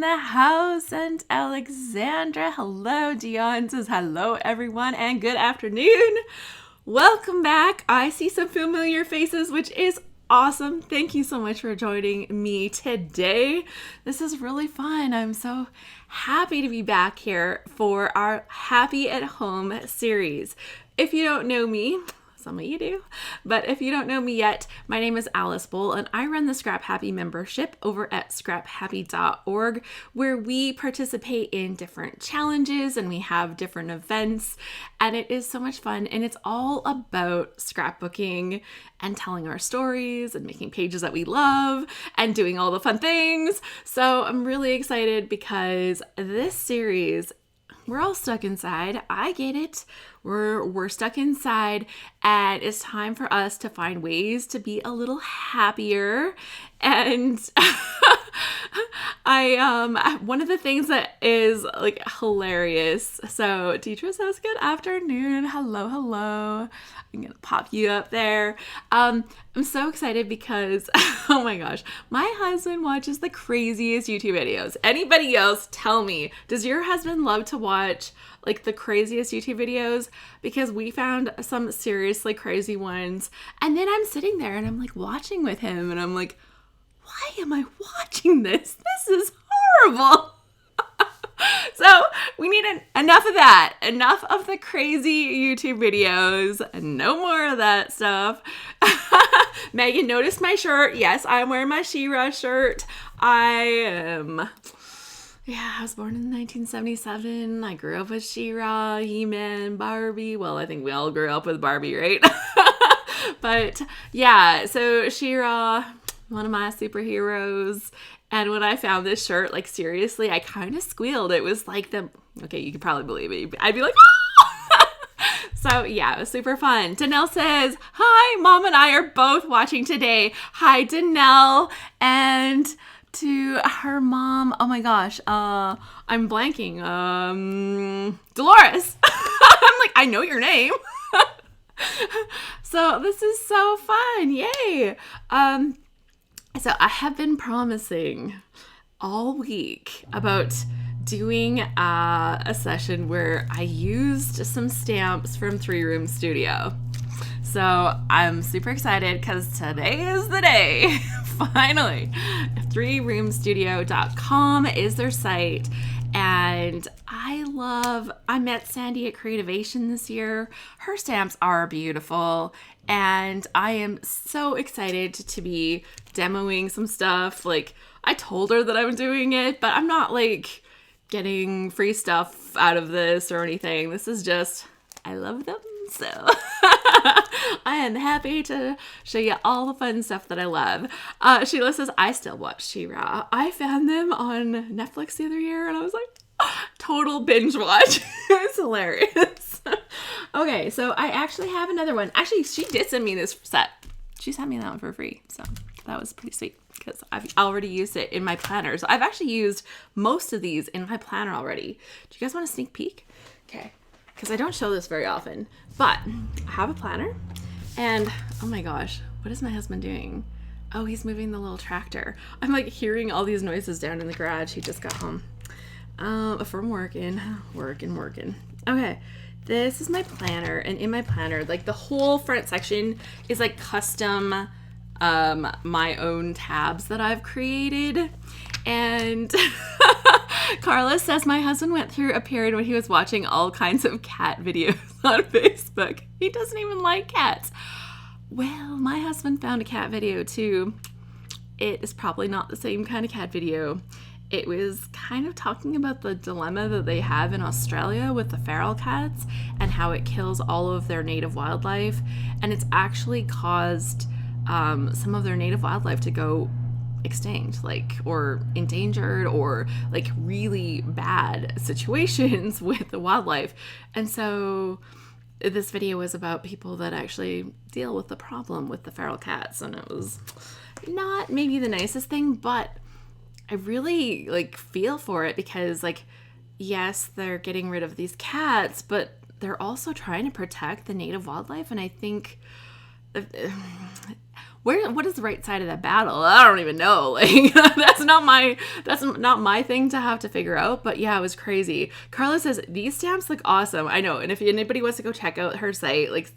the house, and Alexandra. Hello, Dion says hello, everyone, and good afternoon. Welcome back. I see some familiar faces, which is awesome. Thank you so much for joining me today. This is really fun. I'm so happy to be back here for our Happy at Home series. If you don't know me, some of you do, but if you don't know me yet, my name is Alice Boll, and I run the ScrapHappy membership over at scraphappy.org, where we participate in different challenges and we have different events, and it is so much fun, and it's all about scrapbooking and telling our stories and making pages that we love and doing all the fun things. So I'm really excited because this series, we're all stuck inside. I get it. We're stuck inside, and it's time for us to find ways to be a little happier. And one of the things that is like hilarious. So Deidre says, good afternoon. Hello. I'm gonna pop you up there. I'm so excited because, oh my gosh, my husband watches the craziest YouTube videos. Anybody else, tell me, does your husband love to watch like the craziest YouTube videos? Because we found some seriously crazy ones, and then I'm sitting there and I'm like watching with him, and I'm like, why am I watching this? This is horrible. So we need enough of that. Enough of the crazy YouTube videos. No more of that stuff. Megan noticed my shirt. Yes, I'm wearing my She-Ra shirt. I was born in 1977. I grew up with She-Ra, He-Man, Barbie. Well, I think we all grew up with Barbie, right? But yeah, so She-Ra, one of my superheroes. And when I found this shirt, like seriously, I kind of squealed. It was like okay, you could probably believe it. I'd be like, oh! So yeah, it was super fun. Danelle says, hi, Mom and I are both watching today. Hi, Danelle. And to her mom, oh my gosh, I'm blanking. Dolores. I'm like, I know your name. So this is so fun. Yay. So I have been promising all week about doing a session where I used some stamps from 3 Room Studio. So I'm super excited because today is the day. Finally, 3roomstudio.com is their site. And I met Sandy at Creativation this year. Her stamps are beautiful. And I am so excited to be demoing some stuff. Like, I told her that I'm doing it, but I'm not like getting free stuff out of this or anything. This is just, I love them. So I am happy to show you all the fun stuff that I love. Sheila says, I still watch She-Ra. I found them on Netflix the other year, and I was like, total binge watch. It's hilarious. Okay, so I actually have another one. Actually, she did send me this set. She sent me that one for free, so that was pretty sweet because I've already used it in my planner. So I've actually used most of these in my planner already. Do you guys want a sneak peek? Okay, because I don't show this very often, but I have a planner, and oh my gosh, what is my husband doing? Oh, he's moving the little tractor. I'm like hearing all these noises down in the garage. He just got home from working. Okay. This is my planner, and in my planner, like the whole front section is like custom, my own tabs that I've created. And Carla says my husband went through a period when he was watching all kinds of cat videos on Facebook. He doesn't even like cats. Well, my husband found a cat video too. It is probably not the same kind of cat video. It was kind of talking about the dilemma that they have in Australia with the feral cats and how it kills all of their native wildlife. And it's actually caused some of their native wildlife to go extinct, like, or endangered, or like really bad situations with the wildlife. And so this video was about people that actually deal with the problem with the feral cats. And it was not maybe the nicest thing, but I really like feel for it because, like, yes, they're getting rid of these cats, but they're also trying to protect the native wildlife. And I think what is the right side of that battle? I don't even know. Like, that's not my thing to have to figure out. But yeah, it was crazy. Carla says, these stamps look awesome. I know. And if anybody wants to go check out her site, like,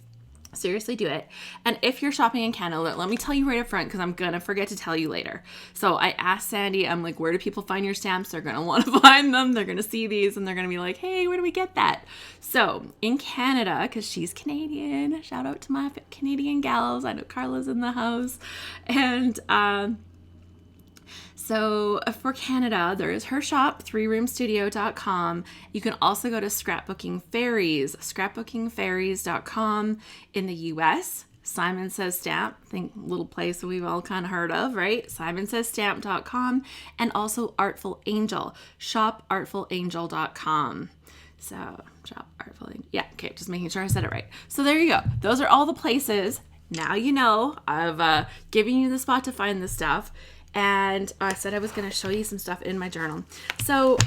seriously do it. And if you're shopping in Canada, let me tell you right up front, because I'm gonna forget to tell you later. So I asked Sandy, I'm like, where do people find your stamps? They're gonna want to find them. They're gonna see these and they're gonna be like, hey, where do we get that? So in Canada, because she's Canadian, shout out to my Canadian gals. I know Carla's in the house. And so for Canada, there is her shop, 3roomstudio.com. You can also go to Scrapbooking Fairies, scrapbookingfairies.com. In the US, Simon Says Stamp, I think little place we've all kind of heard of, right? simonsaysstamp.com. And also Artful Angel, shopartfulangel.com. So shop Artful Angel. Yeah, okay, just making sure I said it right. So there you go. Those are all the places. Now you know. I've given you the spot to find this stuff. And I said I was going to show you some stuff in my journal. So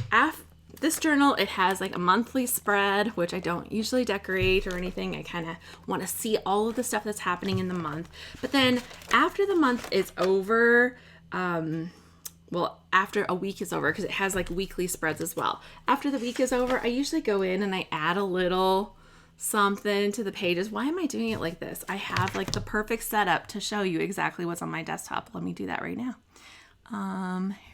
this journal, it has like a monthly spread, which I don't usually decorate or anything. I kind of want to see all of the stuff that's happening in the month. But then after the month is over, after a week is over, because it has like weekly spreads as well. After the week is over, I usually go in and I add a little something to the pages. Why am I doing it like this? I have like the perfect setup to show you exactly what's on my desktop. Let me do that right now.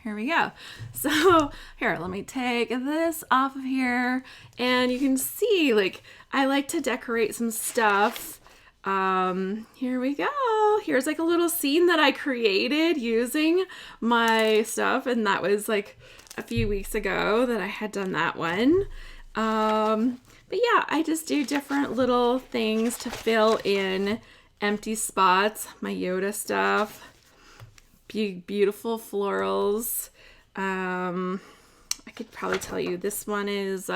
Here we go. So here, let me take this off of here, and you can see, like, I like to decorate some stuff. Here we go. Here's like a little scene that I created using my stuff, and that was like a few weeks ago that I had done that one. But yeah, I just do different little things to fill in empty spots. My Yoda stuff, beautiful florals. I could probably tell you this one is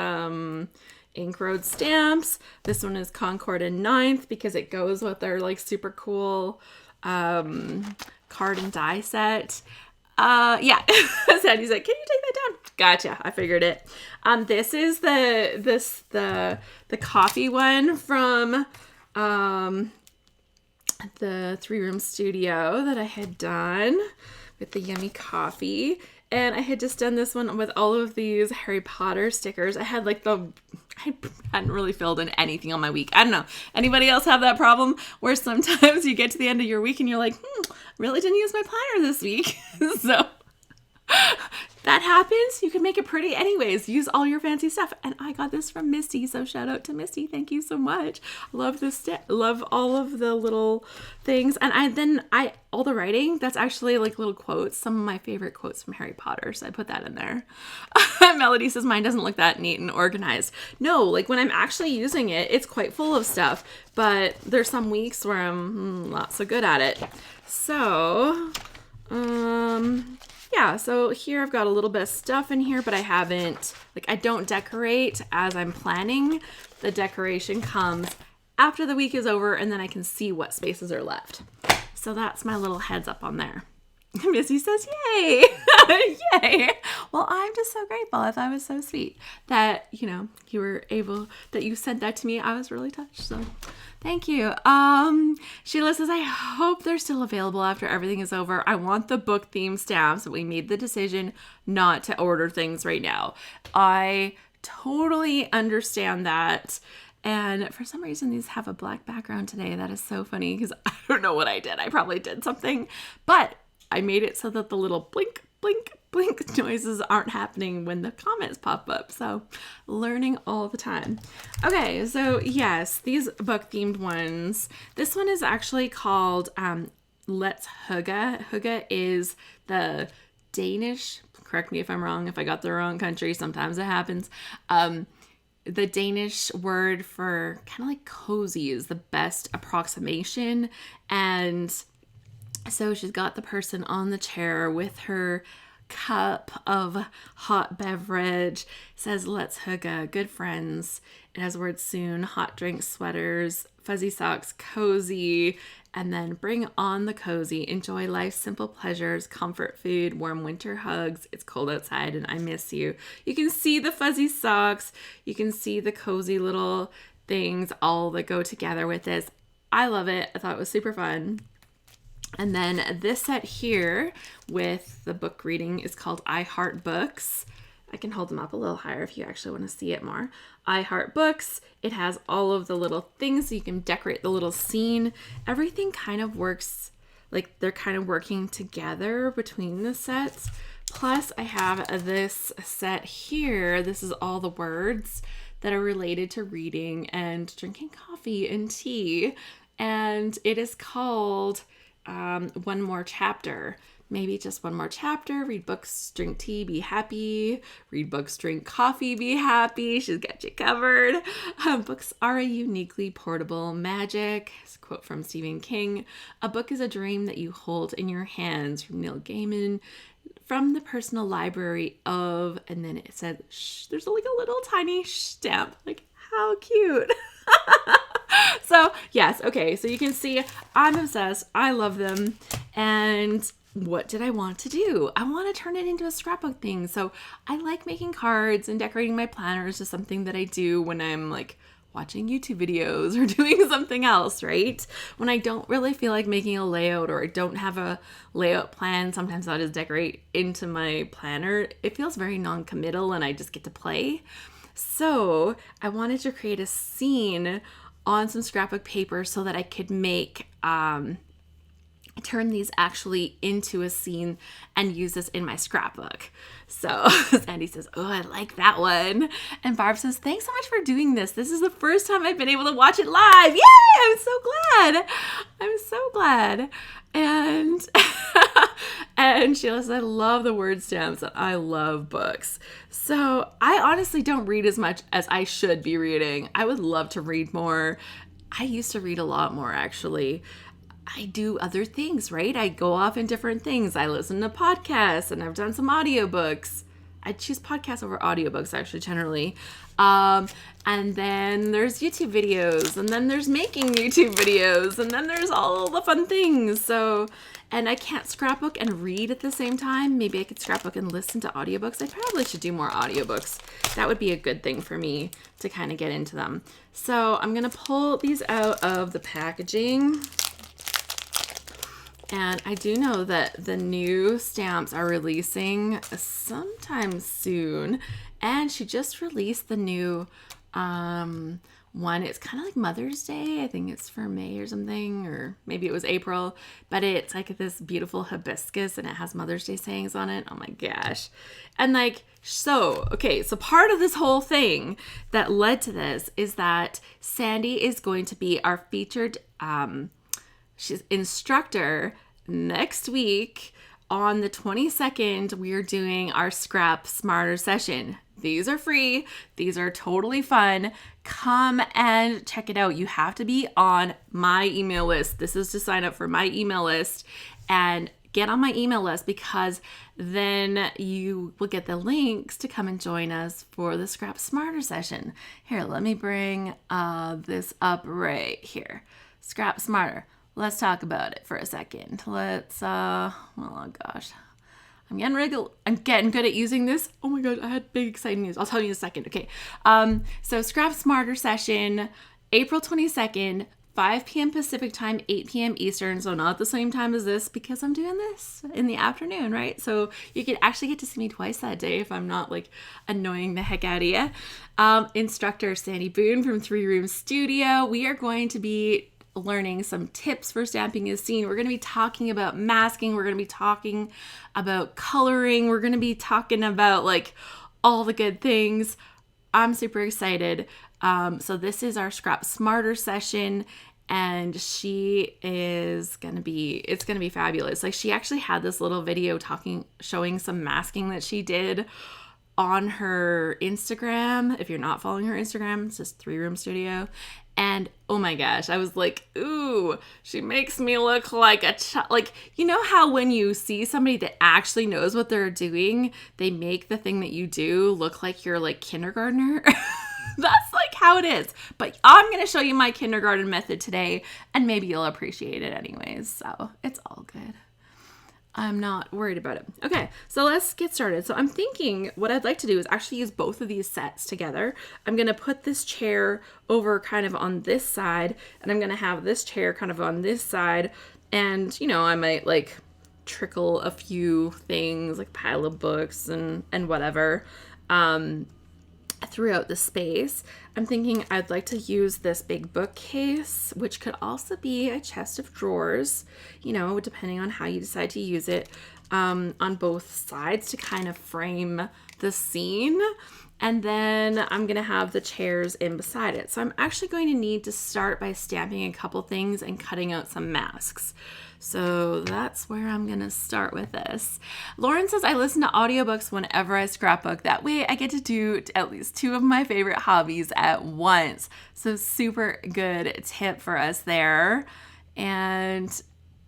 Ink Road stamps. This one is Concord and Ninth because it goes with their like super cool card and die set. Yeah. Sandy's like, can you take that down? Gotcha. I figured it. This is the coffee one from the 3-room studio that I had done with the yummy coffee. And I had just done this one with all of these Harry Potter stickers. I hadn't really filled in anything on my week. I don't know. Anybody else have that problem where sometimes you get to the end of your week and you're like, really didn't use my planner this week. So that happens. You can make it pretty anyways. Use all your fancy stuff. And I got this from Misty, so shout out to Misty. Thank you so much. Love this. Love all of the little things. And all the writing, that's actually like little quotes. Some of my favorite quotes from Harry Potter. So I put that in there. Melody says mine doesn't look that neat and organized. No, like when I'm actually using it, it's quite full of stuff. But there's some weeks where I'm not so good at it. So, yeah, so here I've got a little bit of stuff in here, but I don't decorate as I'm planning. The decoration comes after the week is over, and then I can see what spaces are left. So that's my little heads up on there. Missy says, yay! Yay! Well, I'm just so grateful. I thought it was so sweet that, you sent that to me. I was really touched, so thank you. Sheila says, I hope they're still available after everything is over. I want the book theme stamps, but we made the decision not to order things right now. I totally understand that. And for some reason, these have a black background today. That is so funny because I don't know what I did. I probably did something, but I made it so that the little blink, blink, blink noises aren't happening when the comments pop up. So learning all the time. Okay, so yes, these book themed ones. This one is actually called Let's Hygge. Hygge is the Danish, correct me if I'm wrong, if I got the wrong country, sometimes it happens. The Danish word for kind of like cozy is the best approximation. And so she's got the person on the chair with her cup of hot beverage. Says, let's hygge, good friends. It has words soon, hot drinks, sweaters, fuzzy socks, cozy, and then bring on the cozy. Enjoy life's simple pleasures, comfort food, warm winter hugs. It's cold outside and I miss you. You can see the fuzzy socks. You can see the cozy little things all that go together with this. I love it. I thought it was super fun. And then this set here with the book reading is called I Heart Books. I can hold them up a little higher if you actually want to see it more. I Heart Books. It has all of the little things so you can decorate the little scene. Everything kind of works, like they're kind of working together between the sets. Plus I have this set here. This is all the words that are related to reading and drinking coffee and tea. And it is called One More Chapter. Maybe just one more chapter. Read books, drink tea, be happy. Read books, drink coffee, be happy. She's got you covered. Books are a uniquely portable magic. It's a quote from Stephen King. A book is a dream that you hold in your hands, from Neil Gaiman. From the personal library of, and then it said, shh, there's like a little tiny stamp. Like, how cute. So, yes, okay. So you can see I'm obsessed. I love them. And what did I want to do? I want to turn it into a scrapbook thing. So I like making cards and decorating my planners, is something that I do when I'm like watching YouTube videos or doing something else, right? When I don't really feel like making a layout or I don't have a layout plan, sometimes I'll just decorate into my planner. It feels very non-committal and I just get to play. So I wanted to create a scene on some scrapbook paper so that I could make, turn these actually into a scene and use this in my scrapbook. So Sandy says, oh, I like that one. And Barb says, thanks so much for doing this. This is the first time I've been able to watch it live. Yay! I'm so glad. I'm so glad. And and Sheila says, I love the word stamps and I love books. So I honestly don't read as much as I should be reading. I would love to read more. I used to read a lot more, actually. I do other things, right? I go off in different things. I listen to podcasts and I've done some audiobooks. I choose podcasts over audiobooks, actually, generally. And then there's YouTube videos, and then there's making YouTube videos, and then there's all the fun things. So, and I can't scrapbook and read at the same time. Maybe I could scrapbook and listen to audiobooks. I probably should do more audiobooks. That would be a good thing for me to kind of get into them. So I'm going to pull these out of the packaging. And I do know that the new stamps are releasing sometime soon. And she just released the new one. It's kind of like Mother's Day. I think it's for May or something, or maybe it was April. But it's like this beautiful hibiscus and it has Mother's Day sayings on it. Oh my gosh. And like, so, okay, so part of this whole thing that led to this is that Sandy is going to be our featured she's instructor next week. On the 22nd, we are doing our Scrap Smarter session. These are free. These are totally fun. Come and check it out. You have to be on my email list. This is to sign up for my email list and get on my email list, because then you will get the links to come and join us for the Scrap Smarter session. Here, let me bring this up right here. Scrap Smarter. Let's talk about it for a second. Let's, oh gosh. I'm getting good at using this. Oh my God, I had big exciting news. I'll tell you in a second. Okay. So Scrap Smarter session, April 22nd, 5 p.m. Pacific time, 8 p.m. Eastern. So not the same time as this, because I'm doing this in the afternoon, right? So you could actually get to see me twice that day if I'm not like annoying the heck out of you. Instructor Sandy Boone from 3 Room Studio. We are going to be learning some tips for stamping a scene. We're going to be talking about masking. We're going to be talking about coloring. We're going to be talking about like all the good things. I'm super excited. So this is our Scrap Smarter session, and she is going to be, it's going to be fabulous. Like, she actually had this little video showing some masking that she did on her Instagram. If you're not following her Instagram, it's just 3 Room Studio. And oh my gosh, I was like, ooh, she makes me look like a child. Like, you know how when you see somebody that actually knows what they're doing, they make the thing that you do look like you're like kindergartner? That's like how it is. But I'm going to show you my kindergarten method today, and maybe you'll appreciate it anyways. So it's all good. I'm not worried about it. Okay, so let's get started. So I'm thinking what I'd like to do is actually use both of these sets together. I'm going to put this chair over kind of on this side, and I'm going to have this chair kind of on this side. And, you know, I might like trickle a few things, like pile of books and whatever, throughout the space. I'm thinking I'd like to use this big bookcase, which could also be a chest of drawers, you know, depending on how you decide to use it, on both sides to kind of frame the scene. And then I'm going to have the chairs in beside it. So I'm actually going to need to start by stamping a couple things and cutting out some masks. So that's where I'm going to start with this. Lauren says I listen to audiobooks whenever I scrapbook. That way I get to do at least 2 of my favorite hobbies at once. So super good tip for us there. And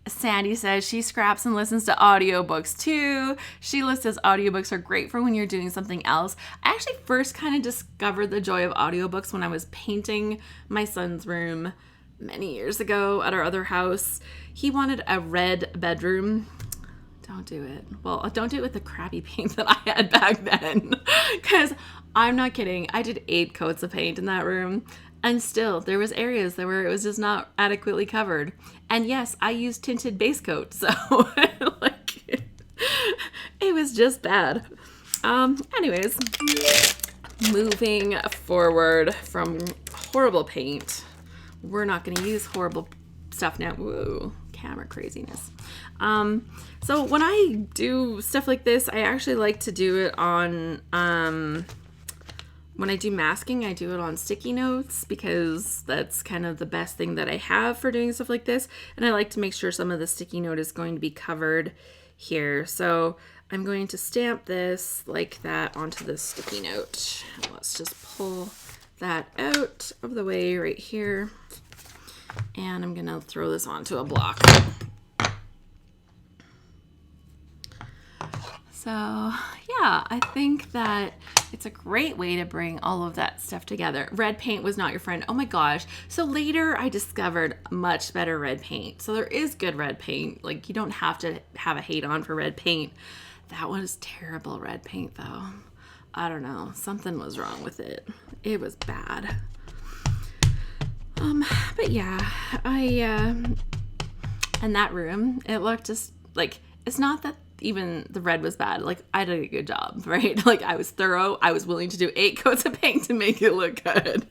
Sandy says she scraps and listens to audiobooks too. She lists as audiobooks are great for when you're doing something else. I actually first kind of discovered the joy of audiobooks when I was painting my son's room many years ago at our other house. He wanted a red bedroom. Don't do it. Well, don't do it with the crappy paint that I had back then. Because I'm not kidding. I did 8 coats of paint in that room. And still, there was areas where it was just not adequately covered. And yes, I used tinted base coat. So, like, it was just bad. Anyways, moving forward from horrible paint. We're not going to use horrible stuff now. Whoa, camera craziness. So when I do stuff like this, I actually like to do it on, when I do masking, I do it on sticky notes because that's kind of the best thing that I have for doing stuff like this. And I like to make sure some of the sticky note is going to be covered here. So I'm going to stamp this like that onto the sticky note. Let's just pull that out of the way right here. And I'm going to throw this onto a block. So yeah, I think that it's a great way to bring all of that stuff together. Red paint was not your friend. Oh my gosh. So later I discovered much better red paint. So there is good red paint. Like you don't have to have a hate on for red paint. That was terrible red paint though. I don't know. Something was wrong with it. It was bad. But yeah, in that room, it looked just like, it's not that even the red was bad. Like I did a good job, right? Like I was thorough. I was willing to do 8 coats of paint to make it look good.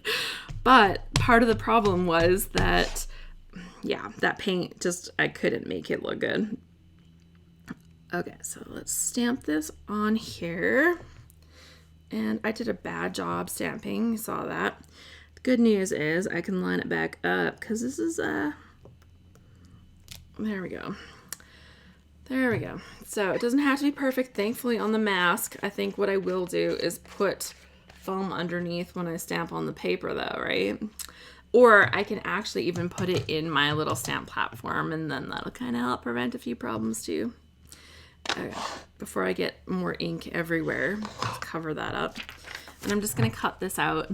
But part of the problem was that, yeah, that paint just, I couldn't make it look good. Okay, so let's stamp this on here. And I did a bad job stamping. You saw that. The good news is I can line it back up because this is there we go. There we go. So it doesn't have to be perfect. Thankfully on the mask, I think what I will do is put foam underneath when I stamp on the paper though, right? Or I can actually even put it in my little stamp platform and then that'll kind of help prevent a few problems too. Okay, before I get more ink everywhere, let's cover that up. And I'm just going to cut this out.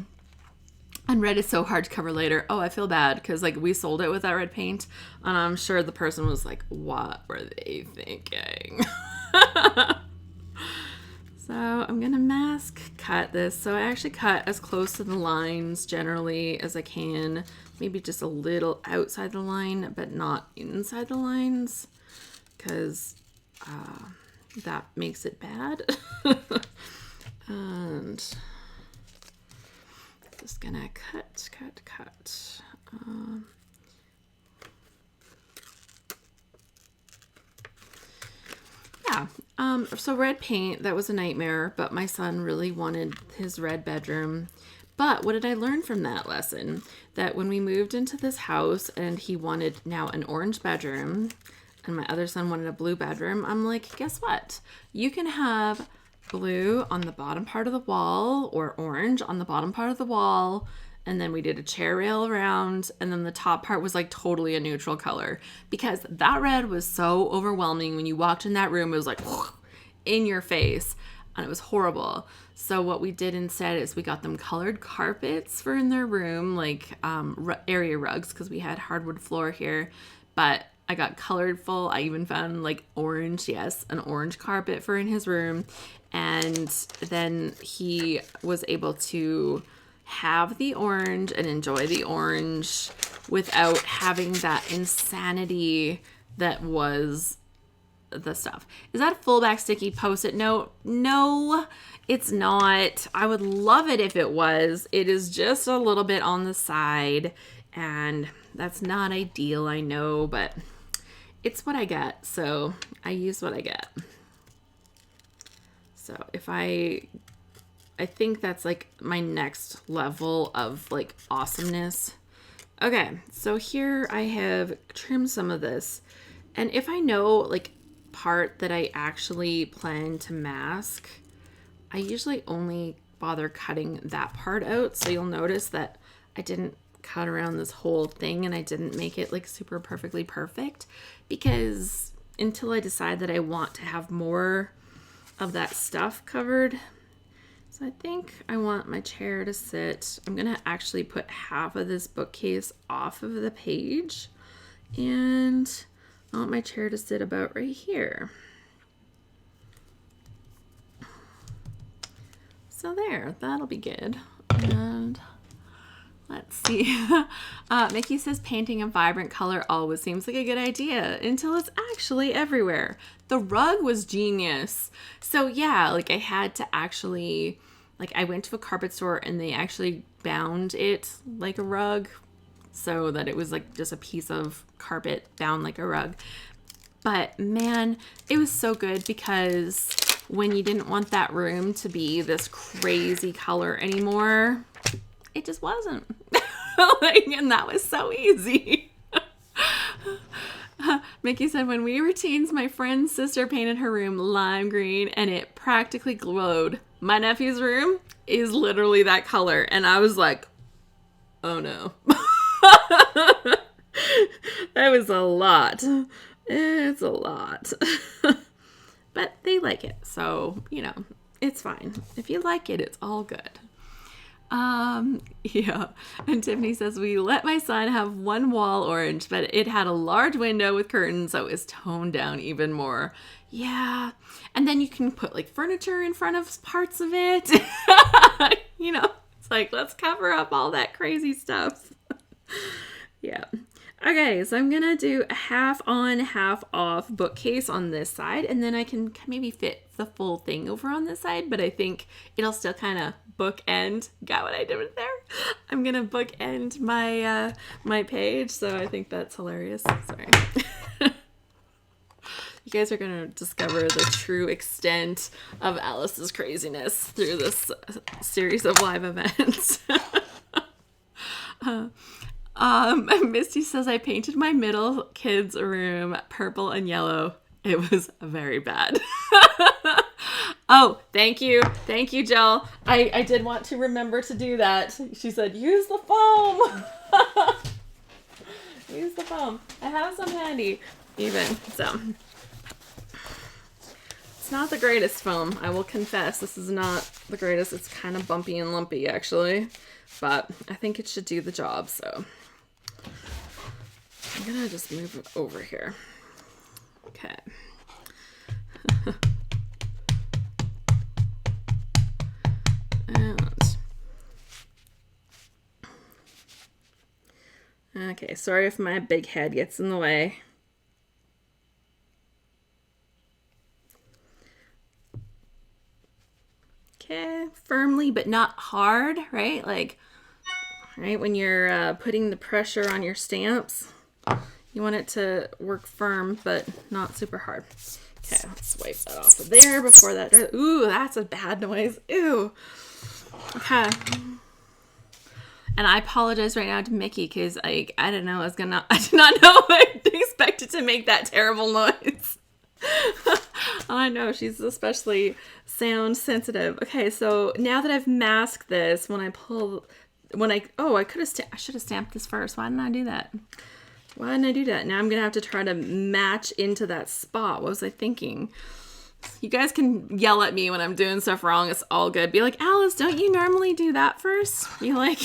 And red is so hard to cover later. Oh, I feel bad because like we sold it with that red paint. And I'm sure the person was like, what were they thinking? So I'm going to mask cut this. So I actually cut as close to the lines generally as I can. Maybe just a little outside the line, but not inside the lines. Because that makes it bad. And just gonna cut. Yeah, so red paint, that was a nightmare, but my son really wanted his red bedroom. But what did I learn from that lesson? That when we moved into this house and he wanted now an orange bedroom, and my other son wanted a blue bedroom, I'm like, guess what? You can have blue on the bottom part of the wall or orange on the bottom part of the wall. And then we did a chair rail around. And then the top part was like totally a neutral color because that red was so overwhelming. When you walked in that room, it was like in your face and it was horrible. So what we did instead is we got them colored carpets for in their room, like area rugs because we had hardwood floor here. But I got colorful. I even found like orange, yes, an orange carpet for in his room. And then he was able to have the orange and enjoy the orange without having that insanity that was the stuff. Is that a full back sticky Post-it note? No, it's not. I would love it if it was. It is just a little bit on the side, and that's not ideal, I know, but it's what I get, so I use what I get. So if I think that's like my next level of like awesomeness. Okay, so here I have trimmed some of this, and if I know like part that I actually plan to mask, I usually only bother cutting that part out. So you'll notice that I didn't cut around this whole thing, and I didn't make it like super perfectly perfect, because until I decide that I want to have more of that stuff covered. So I think I want my chair to sit. I'm gonna actually put half of this bookcase off of the page, and I want my chair to sit about right here. So there, that'll be good. And let's see. Mickey says painting a vibrant color always seems like a good idea until it's actually everywhere. The rug was genius. So yeah, like I had to actually, like I went to a carpet store and they actually bound it like a rug, so that it was like just a piece of carpet bound like a rug. But man, it was so good, because when you didn't want that room to be this crazy color anymore, it just wasn't. Like, and that was so easy. Mickey said, when we were teens, my friend's sister painted her room lime green and it practically glowed. My nephew's room is literally that color. And I was like, oh no. That was a lot. It's a lot. But they like it. So, you know, it's fine. If you like it, it's all good. Yeah. And Tiffany says, we let my son have one wall orange, but it had a large window with curtains, so it was toned down even more. Yeah. And then you can put like furniture in front of parts of it. You know, it's like, let's cover up all that crazy stuff. Yeah. Okay, so I'm going to do a half on, half off bookcase on this side, and then I can maybe fit the full thing over on this side, but I think it'll still kind of bookend. Got what I did with there? I'm going to bookend my my page, so I think that's hilarious. Sorry. You guys are going to discover the true extent of Alice's craziness through this series of live events. Misty says, I painted my middle kid's room purple and yellow. It was very bad. Oh, thank you. Thank you, Jill. I did want to remember to do that. She said, use the foam. Use the foam. I have some handy even. So it's not the greatest foam. I will confess, this is not the greatest. It's kind of bumpy and lumpy, actually. But I think it should do the job, so I'm gonna just move it over here. Okay. Okay, sorry if my big head gets in the way. Okay, firmly but not hard, right? Like, right, when you're putting the pressure on your stamps, you want it to work firm but not super hard. Okay, let's wipe that off of there before that. Ooh, that's a bad noise. Ew. Okay. And I apologize right now to Mickey, because I don't know, I did not know I expected to make that terrible noise. I know, she's especially sound sensitive. Okay, so now that I've masked this, I should have stamped this first. Why didn't I do that? Now I'm gonna have to try to match into that spot. What was I thinking? You guys can yell at me when I'm doing stuff wrong. It's all good. Be like, Alice, don't you normally do that first? Be like,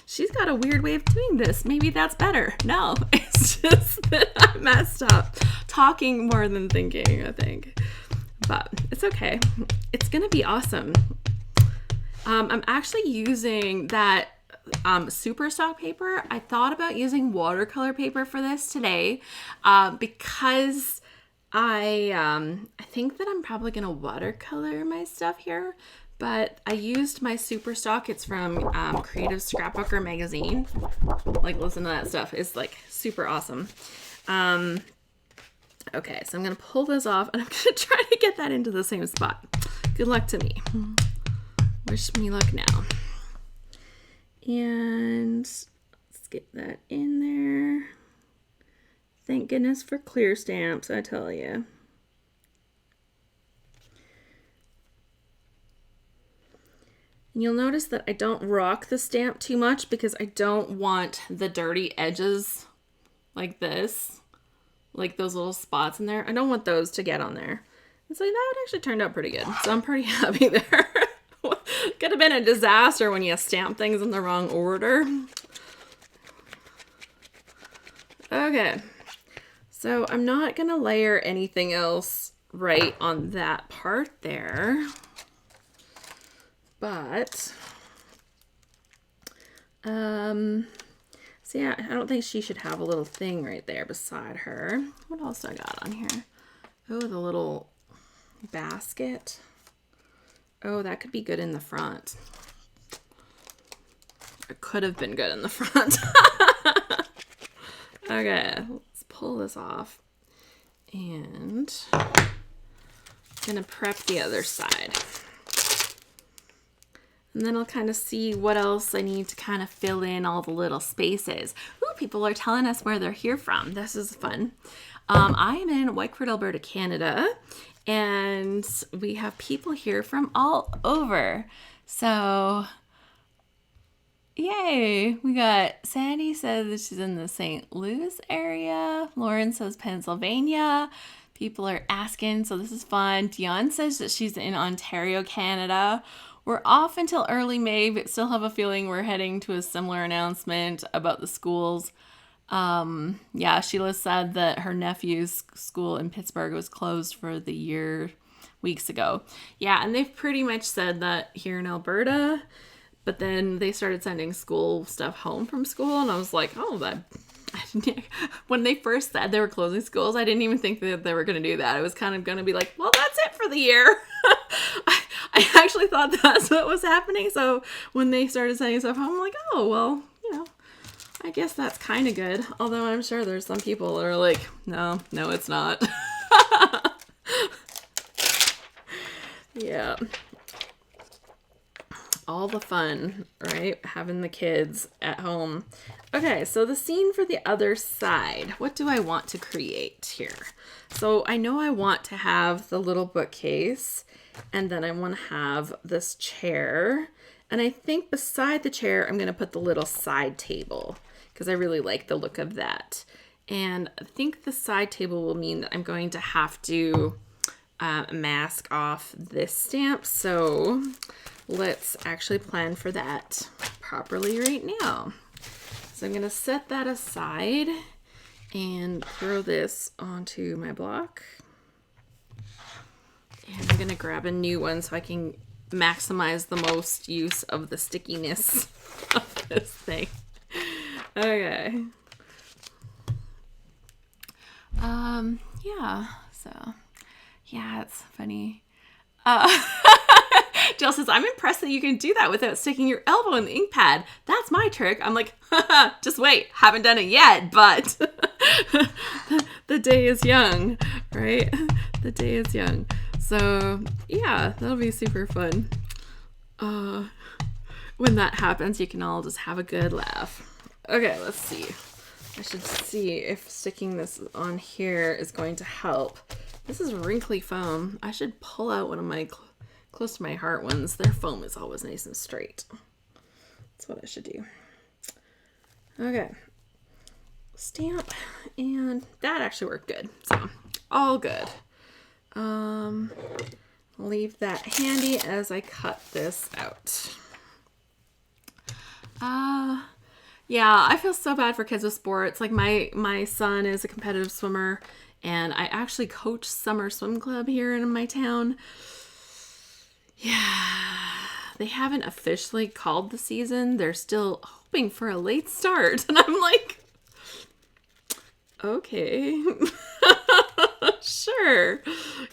she's got a weird way of doing this. Maybe that's better. No, it's just that I messed up. Talking more than thinking, I think. But it's okay. It's going to be awesome. I'm actually using that super stock paper. I thought about using watercolor paper for this today because I think that I'm probably going to watercolor my stuff here. But I used my super stock. It's from Creative Scrapbooker magazine. Like, listen to that stuff. It's like super awesome. Okay, so I'm going to pull this off and I'm going to try to get that into the same spot. Good luck to me. Wish me luck now. And let's get that in there. Thank goodness for clear stamps, I tell you. And you'll notice that I don't rock the stamp too much because I don't want the dirty edges like this, like those little spots in there. I don't want those to get on there. And so that actually turned out pretty good. So I'm pretty happy there. Could have been a disaster when you stamp things in the wrong order. Okay. So I'm not going to layer anything else right on that part there. But, so yeah, I don't think she should have a little thing right there beside her. What else do I got on here? Oh, the little basket. Oh, that could be good in the front. It could have been good in the front. Okay, let's pull this off. And I'm gonna prep the other side. And then I'll kind of see what else I need to kind of fill in all the little spaces. Ooh, people are telling us where they're here from. This is fun. I am in Whitecourt, Alberta, Canada, and we have people here from all over. So, yay. We got Sandy says that she's in the St. Louis area. Lauren says Pennsylvania. People are asking, so this is fun. Dion says that she's in Ontario, Canada. We're off until early May, but still have a feeling we're heading to a similar announcement about the schools. Yeah, Sheila said that her nephew's school in Pittsburgh was closed for the year weeks ago. Yeah, and they've pretty much said that here in Alberta, but then they started sending school stuff home from school, and I was like, oh, that... When they first said they were closing schools, I didn't even think that they were going to do that. I was kind of going to be like, well, that's it for the year. I actually thought that's what was happening. So when they started sending stuff home, I'm like, oh, well, you know, I guess that's kind of good. Although I'm sure there's some people that are like, no, it's not. Yeah. All the fun, right? Having the kids at home. Okay, so the scene for the other side. What do I want to create here? So I know I want to have the little bookcase, and then I want to have this chair. And I think beside the chair, I'm going to put the little side table because I really like the look of that. And I think the side table will mean that I'm going to have to mask off this stamp. So let's actually plan for that properly right now. So I'm going to set that aside and throw this onto my block. And I'm going to grab a new one so I can maximize the most use of the stickiness of this thing. Okay. Yeah, so yeah, it's funny. Jill says, I'm impressed that you can do that without sticking your elbow in the ink pad. That's my trick. I'm like, just wait. Haven't done it yet, but the day is young, right? The day is young. So yeah, that'll be super fun. When that happens, you can all just have a good laugh. Okay, let's see. I should see if sticking this on here is going to help. This is wrinkly foam. I should pull out one of my close to my heart ones. Their foam is always nice and straight. That's what I should do. Okay. Stamp. And that actually worked good. So, all good. Leave that handy as I cut this out. Yeah, I feel so bad for kids with sports. Like my son is a competitive swimmer, and I actually coach summer swim club here in my town. Yeah, they haven't officially called the season. They're still hoping for a late start. And I'm like, okay, sure.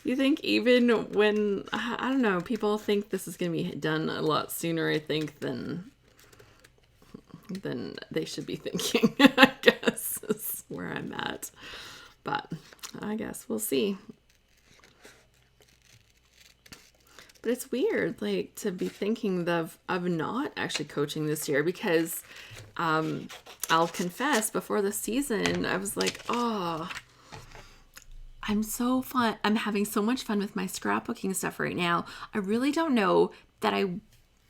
You think even when, I don't know, people think this is going to be done a lot sooner, I think, than they should be thinking, I guess, is where I'm at. But I guess we'll see. But it's weird, like, to be thinking of not actually coaching this year, because I'll confess, before the season, I was like, oh, I'm having so much fun with my scrapbooking stuff right now. I really don't know that I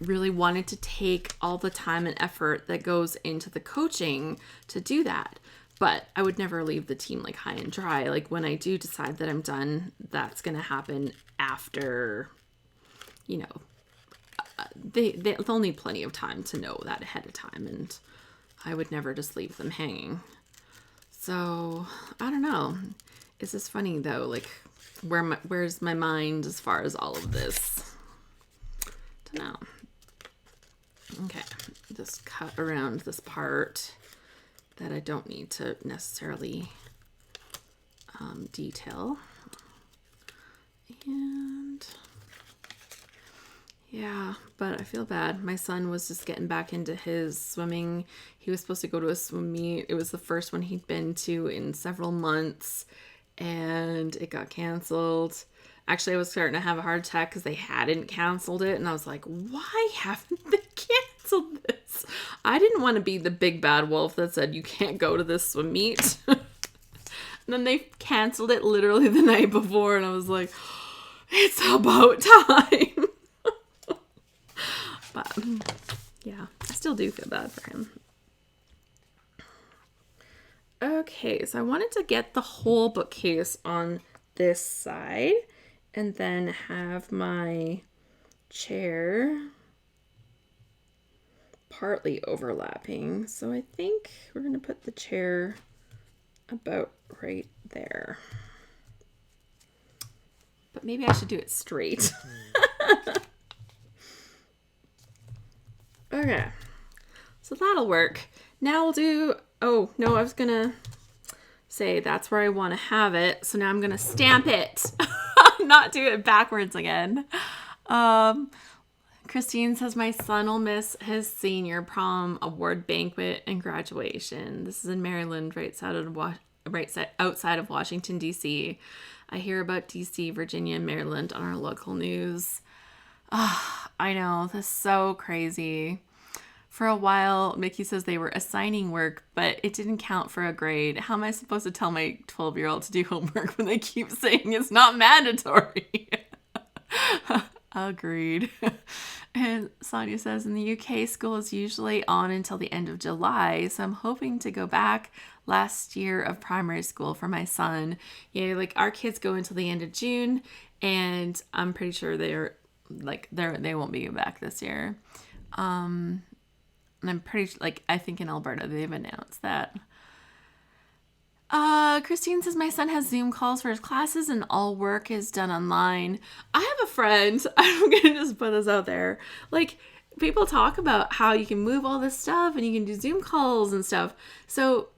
really wanted to take all the time and effort that goes into the coaching to do that. But I would never leave the team like high and dry. Like, when I do decide that I'm done, that's going to happen after, you know, they'll need plenty of time to know that ahead of time. And I would never just leave them hanging. So I don't know. It's just funny though, like, where's my mind as far as all of this? Don't know. Okay, just cut around this part that I don't need to necessarily detail. And yeah, but I feel bad. My son was just getting back into his swimming. He was supposed to go to a swim meet. It was the first one he'd been to in several months, and it got canceled. Actually, I was starting to have a heart attack because they hadn't canceled it, and I was like, why haven't they canceled this? I didn't want to be the big bad wolf that said you can't go to this swim meet. And then they canceled it literally the night before, and I was like, it's about time. But yeah, I still do feel bad for him. Okay, so I wanted to get the whole bookcase on this side and then have my chair partly overlapping. So I think we're going to put the chair about right there. But maybe I should do it straight. Okay, so that'll work. Now we'll do, oh no, I was gonna say that's where I want to have it. So now I'm gonna stamp it, not do it backwards again. Christine says my son will miss his senior prom, award banquet, and graduation. This is in Maryland, right outside of Washington, D.C. I hear about D.C., Virginia, and Maryland on our local news. I know, this is so crazy. For a while, Mickey says they were assigning work, but it didn't count for a grade. How am I supposed to tell my 12-year-old to do homework when they keep saying it's not mandatory? Agreed. And Sonia says in the UK, school is usually on until the end of July, so I'm hoping to go back last year of primary school for my son. Yeah, like our kids go until the end of June, and I'm pretty sure they won't be back this year. And I'm pretty I think in Alberta they've announced that. Christine says my son has Zoom calls for his classes and all work is done online. I have a friend, I'm gonna just put this out there. Like, people talk about how you can move all this stuff and you can do Zoom calls and stuff. So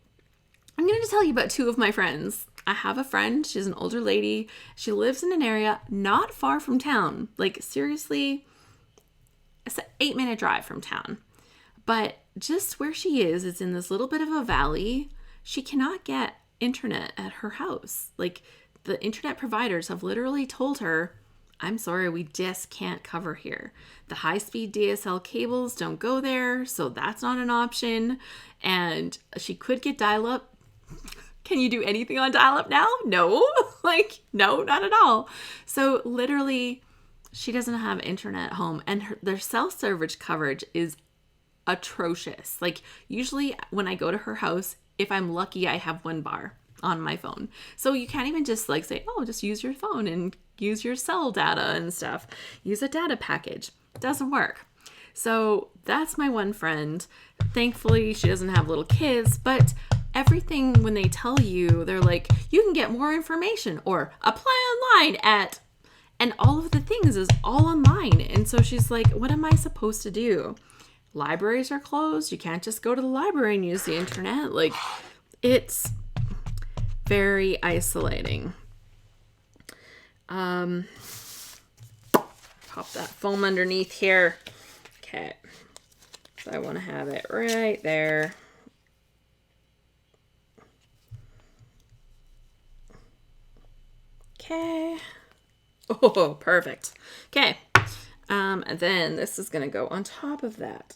I'm gonna tell you about two of my friends. I have a friend, she's an older lady. She lives in an area not far from town. Like, seriously, it's an 8-minute drive from town. But just where she is, it's in this little bit of a valley. She cannot get internet at her house. Like, the internet providers have literally told her, I'm sorry, we just can't cover here. The high-speed DSL cables don't go there, so that's not an option. And she could get dial-up. Can you do anything on dial-up now? No. No, not at all. So literally, she doesn't have internet at home, and their cell service coverage is atrocious. Like, usually when I go to her house, if I'm lucky, I have 1 bar on my phone. So you can't even just say, oh, just use your phone and use your cell data and stuff. Use a data package. Doesn't work. So that's my one friend. Thankfully, she doesn't have little kids, but everything when they tell you, they're like, you can get more information or apply online at, And all of the things is all online. And so she's like, what am I supposed to do? Libraries are closed. You can't just go to the library and use the internet. Like, it's very isolating. Pop that foam underneath here. Okay. So I want to have it right there. Okay. Oh, perfect. Okay. And then this is going to go on top of that.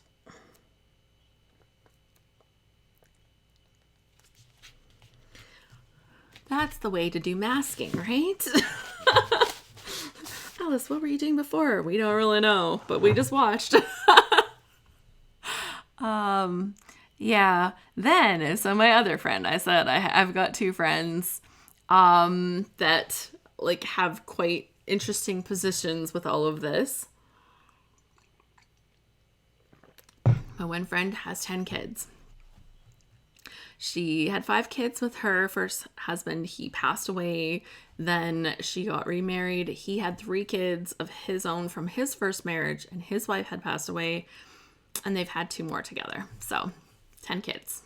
That's the way to do masking, right? Alice, what were you doing before? We don't really know, but we just watched. Yeah. Then, so my other friend, I said I've got two friends that like have quite interesting positions with all of this. My one friend has 10 kids. She had 5 kids with her first husband. He passed away. Then she got remarried. He had 3 kids of his own from his first marriage, and his wife had passed away, and they've had 2 more together. So 10 kids.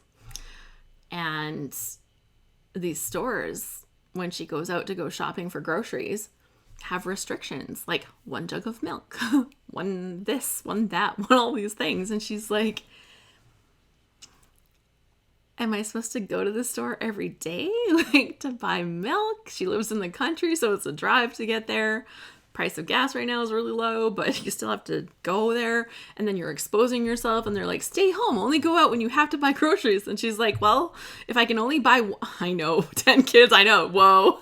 And these stores, when she goes out to go shopping for groceries, have restrictions, like 1 jug of milk, 1 this, 1 that, 1 all these things. And she's like, am I supposed to go to the store every day, like, to buy milk? She lives in the country, so it's a drive to get there. Price of gas right now is really low, but you still have to go there, and then you're exposing yourself, and they're like, stay home, only go out when you have to buy groceries. And she's like, well, if I can only buy I know, 10 kids, I know, whoa.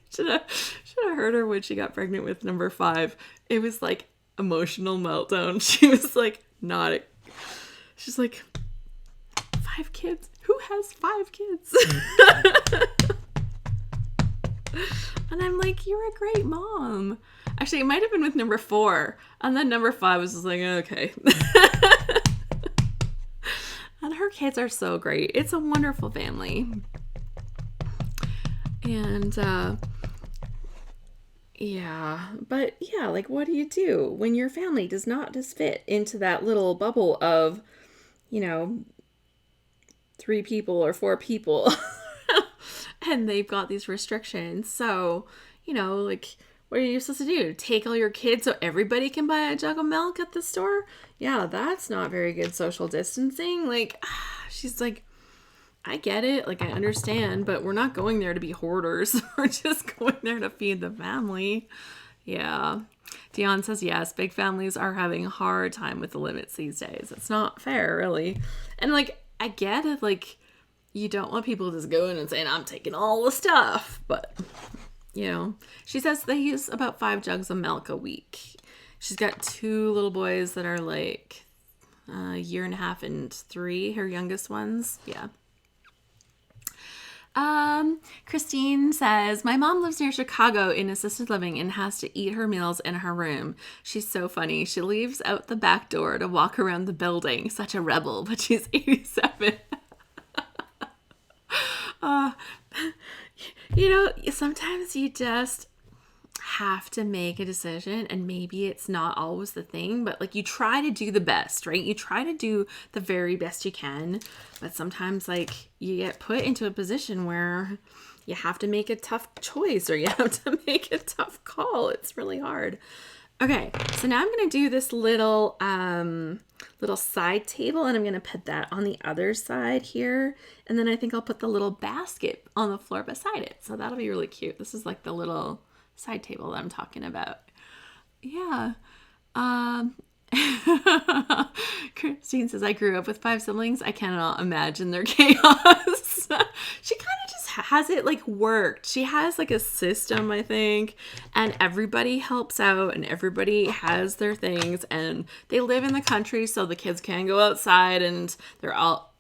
should have heard her when she got pregnant with number 5. It was like emotional meltdown. She was like, she's like, 5 kids? Who has 5 kids? And I'm like, you're a great mom. Actually, it might have been with number 4. And then number 5 was just like, okay. And her kids are so great. It's a wonderful family. And, yeah. But, yeah, like, what do you do when your family does not just fit into that little bubble of, 3 people or 4 people and they've got these restrictions? So, like, what are you supposed to do? Take all your kids so everybody can buy a jug of milk at the store? Yeah, that's not very good social distancing. Like, she's like, I get it. Like, I understand, but we're not going there to be hoarders. We're just going there to feed the family. Yeah. Dion says, yes, big families are having a hard time with the limits these days. It's not fair, really. And, like, I get it, like, you don't want people just going and saying, I'm taking all the stuff. But, she says they use about 5 jugs of milk a week. She's got 2 little boys that are like a year and a half and 3, her youngest ones. Yeah. Christine says, my mom lives near Chicago in assisted living and has to eat her meals in her room. She's so funny. She leaves out the back door to walk around the building. Such a rebel, but she's 87. Sometimes you just have to make a decision, and maybe it's not always the thing, but like, you try to do the best, right? You try to do the very best you can, but sometimes, like, you get put into a position where you have to make a tough choice, or you have to make a tough call. It's really hard. Okay, so now I'm going to do this little side table, and I'm going to put that on the other side here. And then I think I'll put the little basket on the floor beside it. So that'll be really cute. This is like the little side table that I'm talking about. Yeah. Christine says, I grew up with 5 siblings. I cannot imagine their chaos. She kind of just has it like worked. She has like a system, I think, and everybody helps out and everybody has their things, and they live in the country, so the kids can go outside, and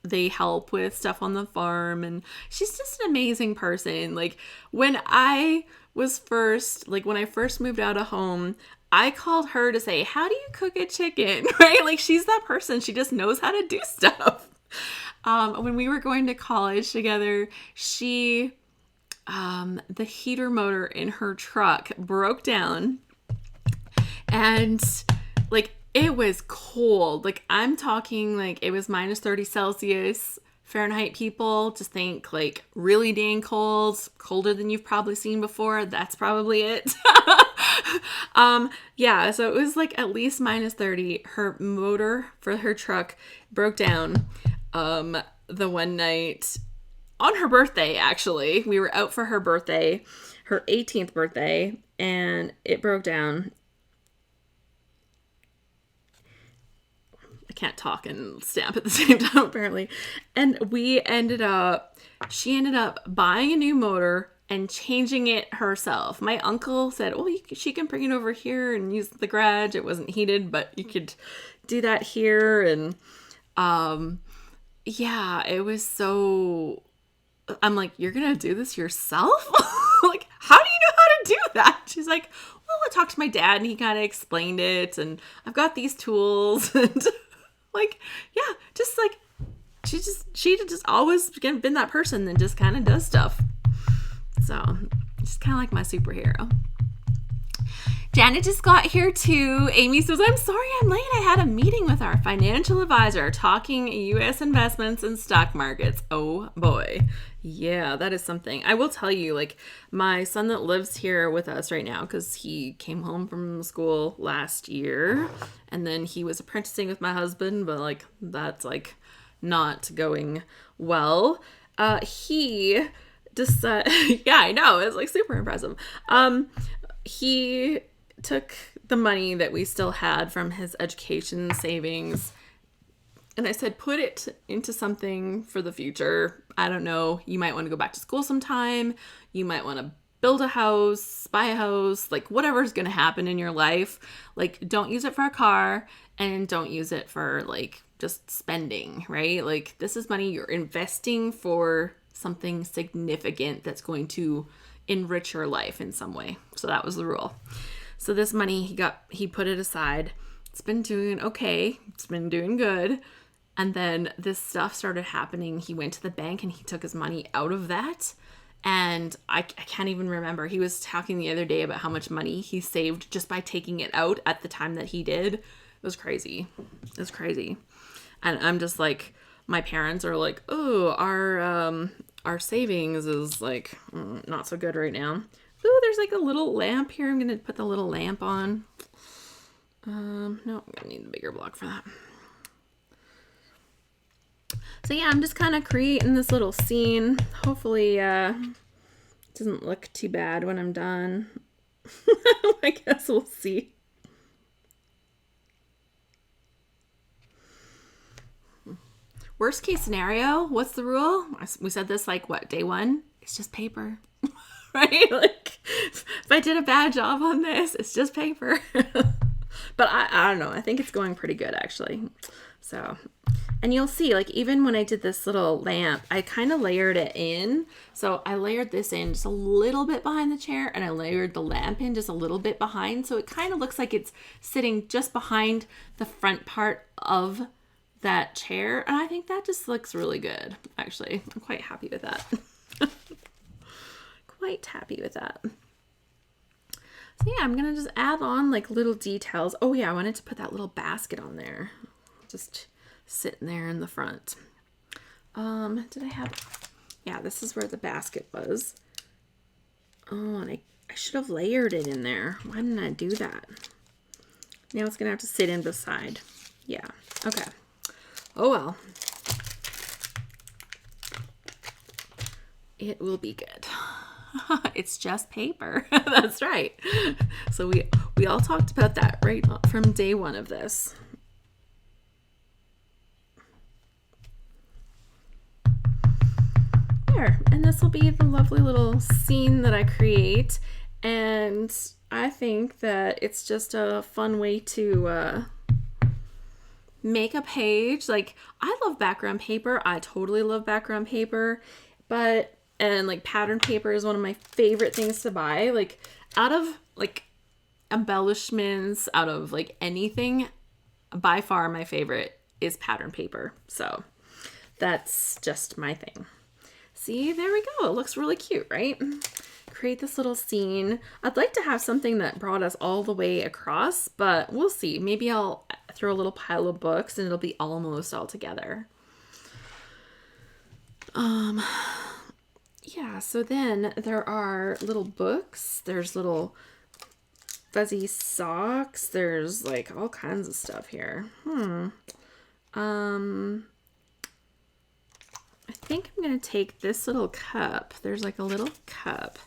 they help with stuff on the farm, and she's just an amazing person. Like, when I first moved out of home, I called her to say, how do you cook a chicken? Right? Like, she's that person. She just knows how to do stuff. When we were going to college together, she the heater motor in her truck broke down, and like it was cold. Like I'm talking like it was minus 30 Celsius Fahrenheit, people. Just think like really dang cold, colder than you've probably seen before. That's probably it. Yeah, so it was like at least minus 30. Her motor for her truck broke down the one night on her birthday, actually. We were out for her birthday, her 18th birthday, and it broke down. I can't talk and stamp at the same time, apparently. And she ended up buying a new motor and changing it herself. My uncle said, oh, she can bring it over here and use the garage. It wasn't heated, but you could do that here. And yeah, it was so... I'm like, you're going to do this yourself? Like, how do you know how to do that? She's like, well, I talked to my dad and he kind of explained it. And I've got these tools. And like, yeah, just like, she just always been that person that just kind of does stuff. So she's kind of like my superhero. Janet just got here too. Amy says, I'm sorry I'm late. I had a meeting with our financial advisor talking U.S. investments and stock markets. Oh boy. Yeah, that is something. I will tell you, like, my son that lives here with us right now, because he came home from school last year, and then he was apprenticing with my husband, but like, that's like not going well. He decided, yeah, I know, it's like super impressive. He took the money that we still had from his education savings, and I said, put it into something for the future. I don't know. You might want to go back to school sometime. You might want to build a house, buy a house, like whatever's going to happen in your life. Like, don't use it for a car and don't use it for like just spending, right? Like, this is money you're investing for something significant that's going to enrich your life in some way. So that was the rule. So this money he put it aside. It's been doing okay. It's been doing good. And then this stuff started happening. He went to the bank and he took his money out of that. And I can't even remember. He was talking the other day about how much money he saved just by taking it out at the time that he did. It was crazy. It was crazy. And I'm just like, my parents are like, oh, our savings is like not so good right now. Ooh, there's like a little lamp here. I'm going to put the little lamp on. No, I'm going to need a bigger block for that. So yeah, I'm just kind of creating this little scene. Hopefully it doesn't look too bad when I'm done. I guess we'll see. Worst case scenario, what's the rule? We said this like, what, day one? It's just paper. Right? Like, if I did a bad job on this, it's just paper. But I don't know. I think it's going pretty good, actually. So, and you'll see, like, even when I did this little lamp, I kind of layered it in. So I layered this in just a little bit behind the chair, and I layered the lamp in just a little bit behind. So it kind of looks like it's sitting just behind the front part of that chair. And I think that just looks really good, actually. I'm quite happy with that. Quite happy with that. So yeah, I'm going to just add on like little details. Oh yeah, I wanted to put that little basket on there. Just sitting there in the front. Did I have... Yeah, this is where the basket was. Oh, and I should have layered it in there. Why didn't I do that? Now it's going to have to sit in beside. Yeah, okay. Oh well. It will be good. It's just paper. That's right. So we all talked about that right from day one of this. There. And this will be the lovely little scene that I create. And I think that it's just a fun way to make a page. Like, I love background paper. I totally love background paper. And like pattern paper is one of my favorite things to buy. Like, out of like embellishments, out of like anything, by far my favorite is pattern paper. So that's just my thing. See, there we go. It looks really cute, right? Create this little scene. I'd like to have something that brought us all the way across, but we'll see. Maybe I'll throw a little pile of books and it'll be almost all together. Yeah, so then there are little books. There's little fuzzy socks. There's like all kinds of stuff here. I think I'm going to take this little cup. There's like a little cup,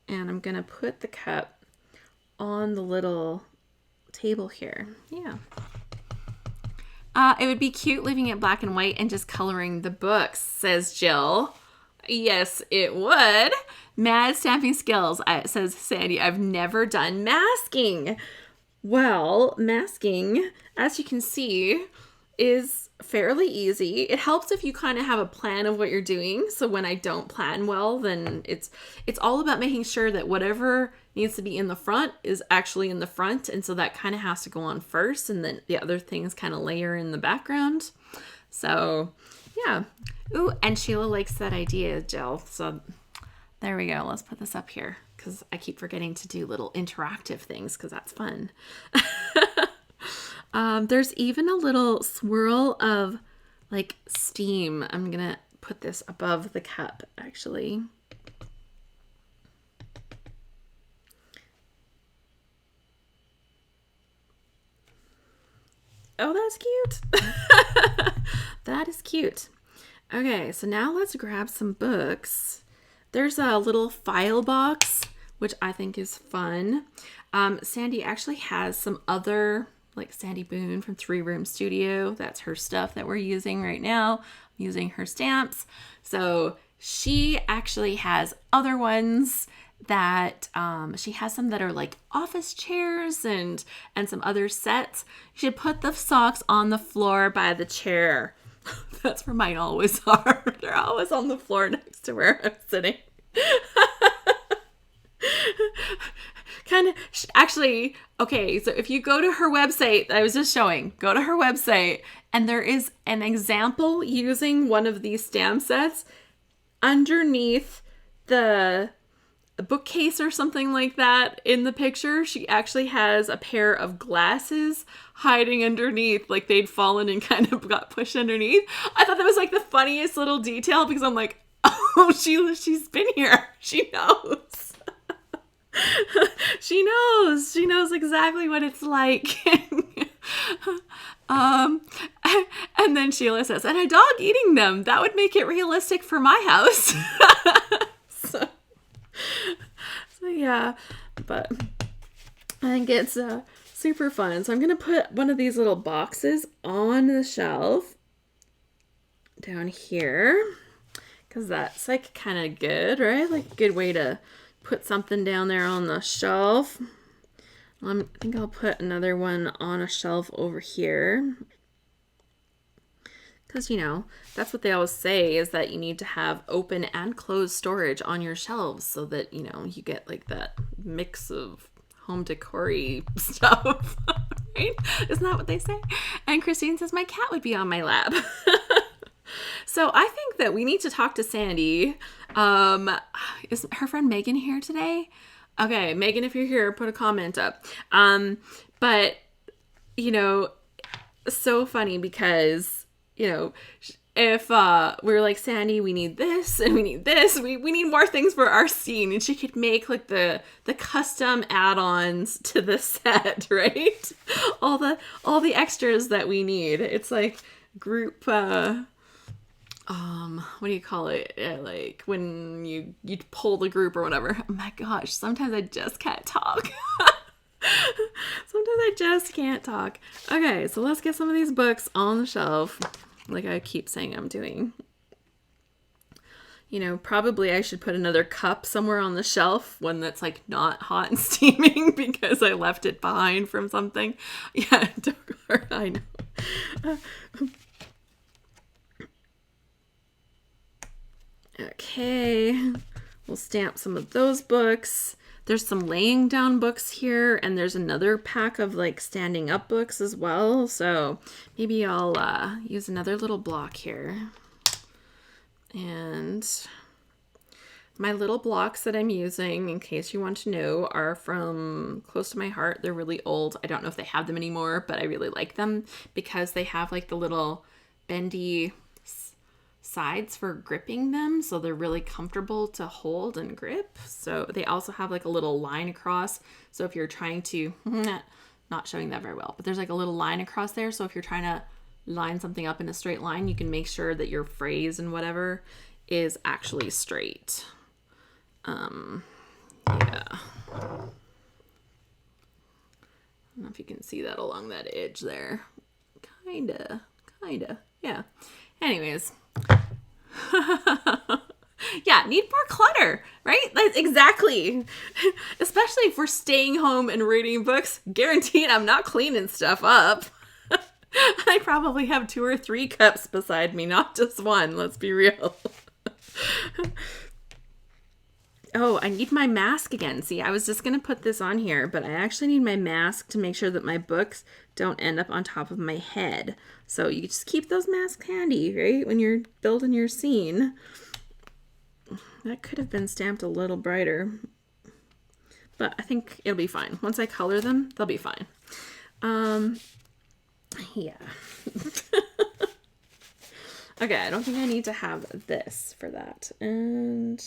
and I'm going to put the cup on the little table here. Yeah. It would be cute leaving it black and white and just coloring the books, says Jill. Yes, it would. Mad stamping skills, says Sandy. I've never done masking. Well, masking, as you can see, is fairly easy. It helps if you kind of have a plan of what you're doing. So when I don't plan well, then it's all about making sure that whatever needs to be in the front is actually in the front. And so that kind of has to go on first, and then the other things kind of layer in the background. So yeah. Ooh, and Sheila likes that idea, Jill. So there we go. Let's put this up here because I keep forgetting to do little interactive things because that's fun. There's even a little swirl of like steam. I'm going to put this above the cup, actually. Oh, that's cute. That is cute. Okay, so now let's grab some books. There's a little file box, which I think is fun. Sandy actually has some other, like Sandy Boone from 3 Room Studio. That's her stuff that we're using right now. I'm using her stamps. So she actually has other ones that she has some that are like office chairs and some other sets. You should put the socks on the floor by the chair. That's where mine always are. They're always on the floor next to where I'm sitting. Kind of, actually, okay, so if you go to her website, I was just showing, go to her website, and there is an example using one of these stamp sets underneath the bookcase or something like that in the picture. She actually has a pair of glasses hiding underneath, like they'd fallen and kind of got pushed underneath. I thought that was like the funniest little detail because I'm like, oh, she's been here. She knows. She knows exactly what it's like. And then Sheila says, and a dog eating them. That would make it realistic for my house. So yeah, but I think it's super fun. So I'm going to put one of these little boxes on the shelf down here because that's like kind of good, right? Like a good way to put something down there on the shelf. I think I'll put another one on a shelf over here. Because, you know, that's what they always say is that you need to have open and closed storage on your shelves so that, you know, you get like that mix of home decor-y stuff. Right? Isn't that what they say? And Christine says, my cat would be on my lap. So I think that we need to talk to Sandy. Is her friend Megan here today? Okay, Megan, if you're here, put a comment up. But, you know, so funny because, you know, if we're like, Sandy, we need this and we need this, we need more things for our scene, and she could make like the custom add-ons to the set, right? All the extras that we need. It's like group what do you call it? Like when you pull the group or whatever. Oh my gosh, sometimes I just can't talk. Sometimes I just can't talk. Okay, so let's get some of these books on the shelf, like I keep saying I'm doing. You know, probably I should put another cup somewhere on the shelf, one that's like not hot and steaming because I left it behind from something. Yeah, I know. Okay, we'll stamp some of those books. There's some laying down books here, and there's another pack of like standing up books as well. So maybe I'll use another little block here. And My little blocks that I'm using, in case you want to know, are from Close to My Heart. They're really old. I don't know if they have them anymore, but I really like them because they have like the little bendy sides for gripping them, so they're really comfortable to hold and grip. So they also have like a little line across, so if you're trying to not showing that very well, but there's like a little line across there, so if you're trying to line something up in a straight line, you can make sure that your phrase and whatever is actually straight. Yeah, I don't know if you can see that along that edge there. Kinda, yeah. Anyways. Yeah, need more clutter, right? That's exactly. Especially if we're staying home and reading books, guaranteed I'm not cleaning stuff up. I probably have 2 or 3 cups beside me, not just one, let's be real. Oh, I need my mask again. See, I was just going to put this on here, but I actually need my mask to make sure that my books don't end up on top of my head. So you just keep those masks handy, right? When you're building your scene. That could have been stamped a little brighter, but I think it'll be fine. Once I color them, they'll be fine. Yeah. Okay, I don't think I need to have this for that. And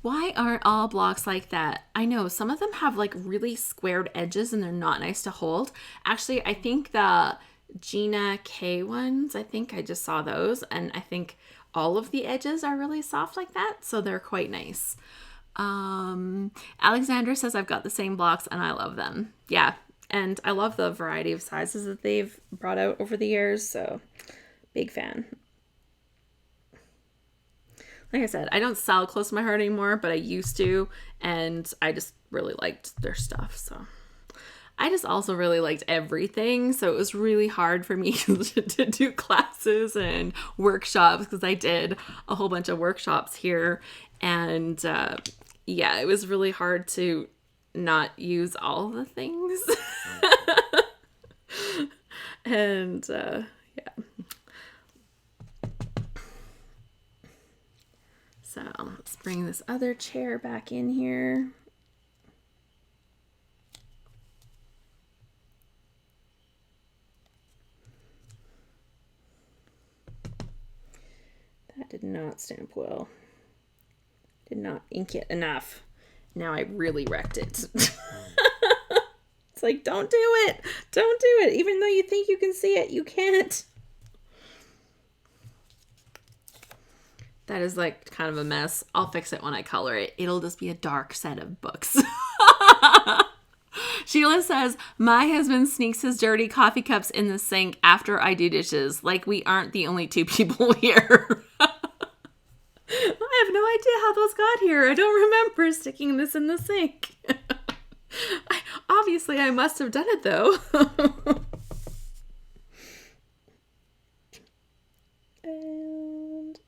why aren't all blocks like that? I know some of them have like really squared edges and they're not nice to hold. Actually, I think the Gina K ones, I think I just saw those, and I think all of the edges are really soft like that, so they're quite nice. Alexandra says I've got the same blocks and I love them. Yeah, and I love the variety of sizes that they've brought out over the years, so big fan. Like I said, I don't sell Close to My Heart anymore, but I used to, and I just really liked their stuff. So I just also really liked everything, so it was really hard for me to do classes and workshops, because I did a whole bunch of workshops here, and yeah, it was really hard to not use all the things. And yeah. So let's bring this other chair back in here. That did not stamp well. Did not ink it enough. Now I really wrecked it. It's like, don't do it. Don't do it. Even though you think you can see it, you can't. That is like kind of a mess. I'll fix it when I color it. It'll just be a dark set of books. Sheila says, my husband sneaks his dirty coffee cups in the sink after I do dishes. Like we aren't the only 2 people here. I have no idea how those got here. I don't remember sticking this in the sink. Obviously, I must have done it though. And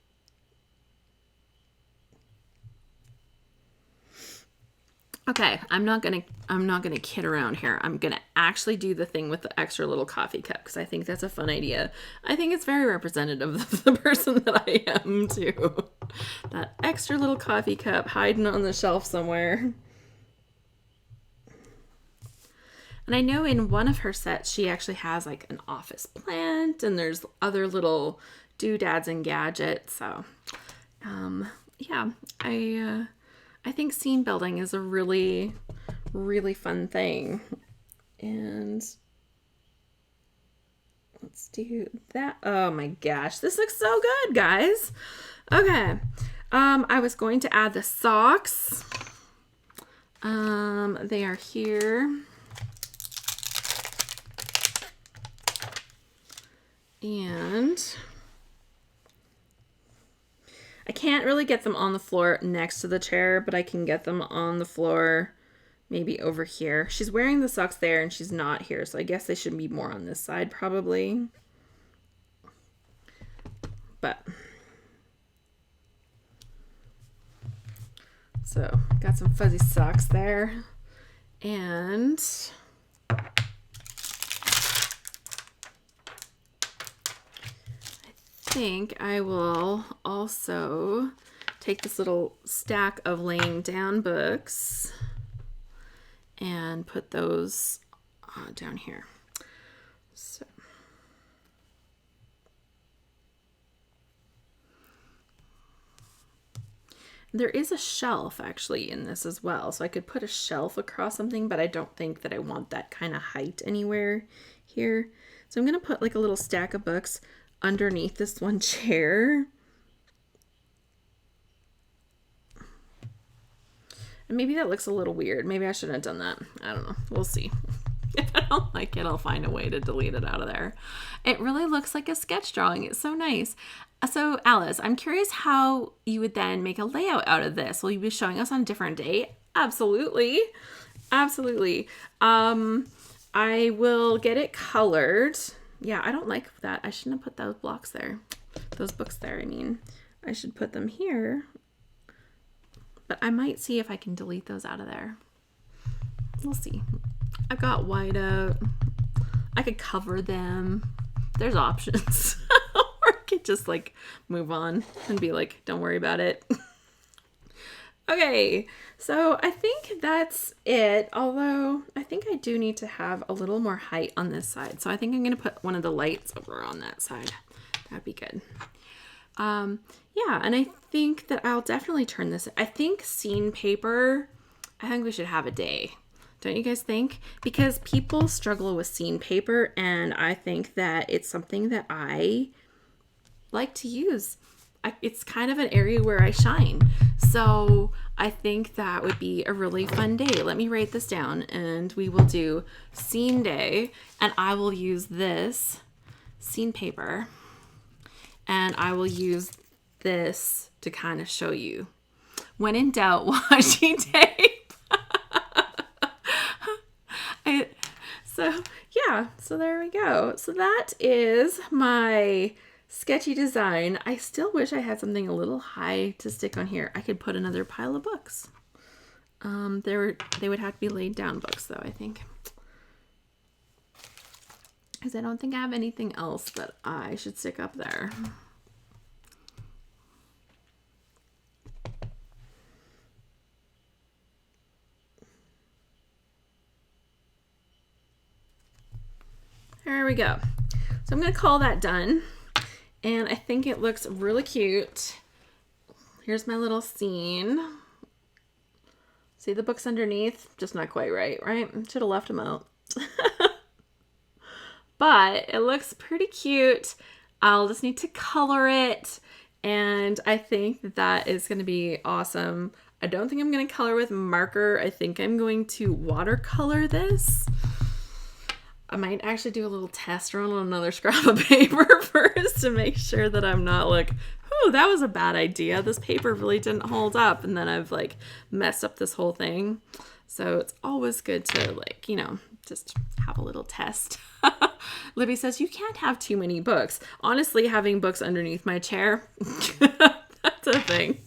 okay, I'm not gonna kid around here. I'm gonna actually do the thing with the extra little coffee cup, because I think that's a fun idea. I think it's very representative of the person that I am too. That extra little coffee cup hiding on the shelf somewhere. And I know in one of her sets she actually has like an office plant, and there's other little doodads and gadgets. So yeah, I think scene building is a really, really fun thing. And let's do that. Oh my gosh, this looks so good, guys. Okay. I was going to add the socks. They are here. And I can't really get them on the floor next to the chair, but I can get them on the floor maybe over here. She's wearing the socks there and she's not here, so I guess they should be more on this side probably. But so got some fuzzy socks there. And think I will also take this little stack of laying down books and put those down here. So there is a shelf actually in this as well, so I could put a shelf across something, but I don't think that I want that kind of height anywhere here. So I'm gonna put like a little stack of books underneath this one chair. And maybe that looks a little weird. Maybe I shouldn't have done that. I don't know. We'll see. If I don't like it, I'll find a way to delete it out of there. It really looks like a sketch drawing. It's so nice. So Alice, I'm curious how you would then make a layout out of this. Will you be showing us on a different day? Absolutely. Absolutely. I will get it colored. Yeah, I don't like that. I shouldn't have put those blocks there. Those books there, I mean. I should put them here. But I might see if I can delete those out of there. We'll see. I've got whiteout. I could cover them. There's options. Or I could just like move on and be like, don't worry about it. Okay, so I think that's it. Although I think I do need to have a little more height on this side. So I think I'm going to put one of the lights over on that side. That'd be good. Yeah, and I think that I'll definitely turn this. I think scene paper, I think we should have a day. Don't you guys think? Because people struggle with scene paper, and I think that it's something that I like to use. It's kind of an area where I shine. So I think that would be a really fun day. Let me write this down, and we will do scene day, and I will use this scene paper. And I will use this to kind of show you. When in doubt, washi tape. So there we go. So that is my sketchy design. I still wish I had something a little high to stick on here. I could put another pile of books. They would have to be laid down books though, I think. Because I don't think I have anything else that I should stick up there. There we go. So I'm going to call that done. And I think it looks really cute. Here's my little scene. See the books underneath? Just not quite right? Should have left them out. But it looks pretty cute. I'll just need to color it. And I think that is going to be awesome. I don't think I'm going to color with marker. I think I'm going to watercolor this. I might actually do a little test run on another scrap of paper first to make sure that I'm not like, oh, that was a bad idea. This paper really didn't hold up. And then I've like messed up this whole thing. So it's always good to like, you know, just have a little test. Libby says, you can't have too many books. Honestly, having books underneath my chair, that's a thing.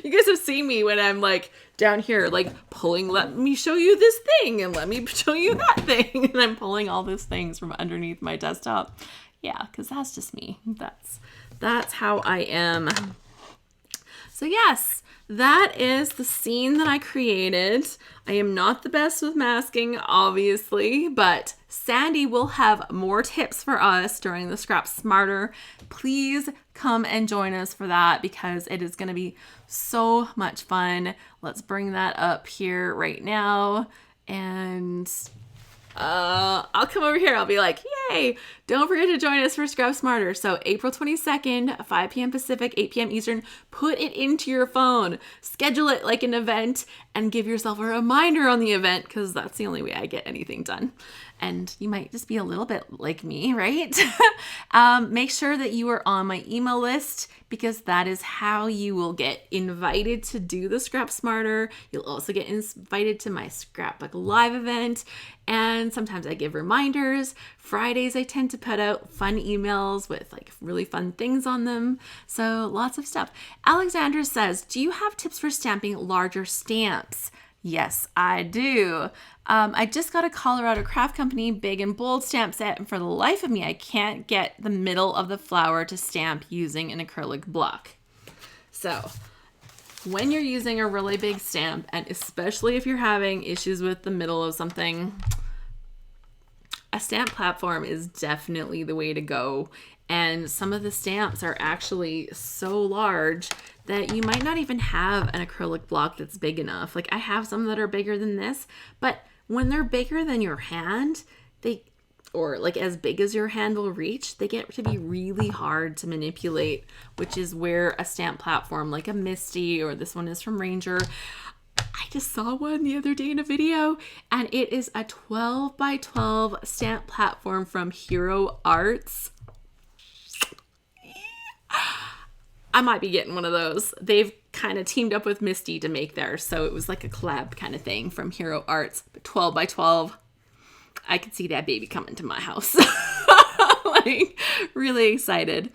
You guys have seen me when I'm like down here, like pulling, let me show you this thing and let me show you that thing. And I'm pulling all those things from underneath my desktop. Yeah, because that's just me. That's how I am. So yes, that is the scene that I created. I am not the best with masking, obviously, but Sandy will have more tips for us during the Scrap Smarter. Please come and join us for that because it is going to be so much fun. Let's bring that up here right now. And I'll come over here. I'll be like, yay, don't forget to join us for Scrap Smarter. So April 22nd, 5 p.m. Pacific, 8 p.m. Eastern, put it into your phone, schedule it like an event and give yourself a reminder on the event because that's the only way I get anything done. And you might just be a little bit like me, right? Make sure that you are on my email list because that is how you will get invited to do the Scrap Smarter. You'll also get invited to my Scrapbook Live event. And sometimes I give reminders. Fridays, I tend to put out fun emails with like really fun things on them. So lots of stuff. Alexandra says, do you have tips for stamping larger stamps? Yes, I do. I just got a Colorado Craft Company big and bold stamp set, and for the life of me, I can't get the middle of the flower to stamp using an acrylic block. So, when you're using a really big stamp, and especially if you're having issues with the middle of something, a stamp platform is definitely the way to go. And some of the stamps are actually so large that you might not even have an acrylic block that's big enough. Like I have some that are bigger than this, but when they're bigger than your hand, or like as big as your hand will reach, they get to be really hard to manipulate, which is where a stamp platform like a Misty, or this one is from Ranger. I just saw one the other day in a video, and it is a 12 by 12 stamp platform from Hero Arts. I might be getting one of those. They've kind of teamed up with Misty to make theirs, so it was like a collab kind of thing from Hero Arts. But 12 by 12, I could see that baby coming to my house. Like, really excited.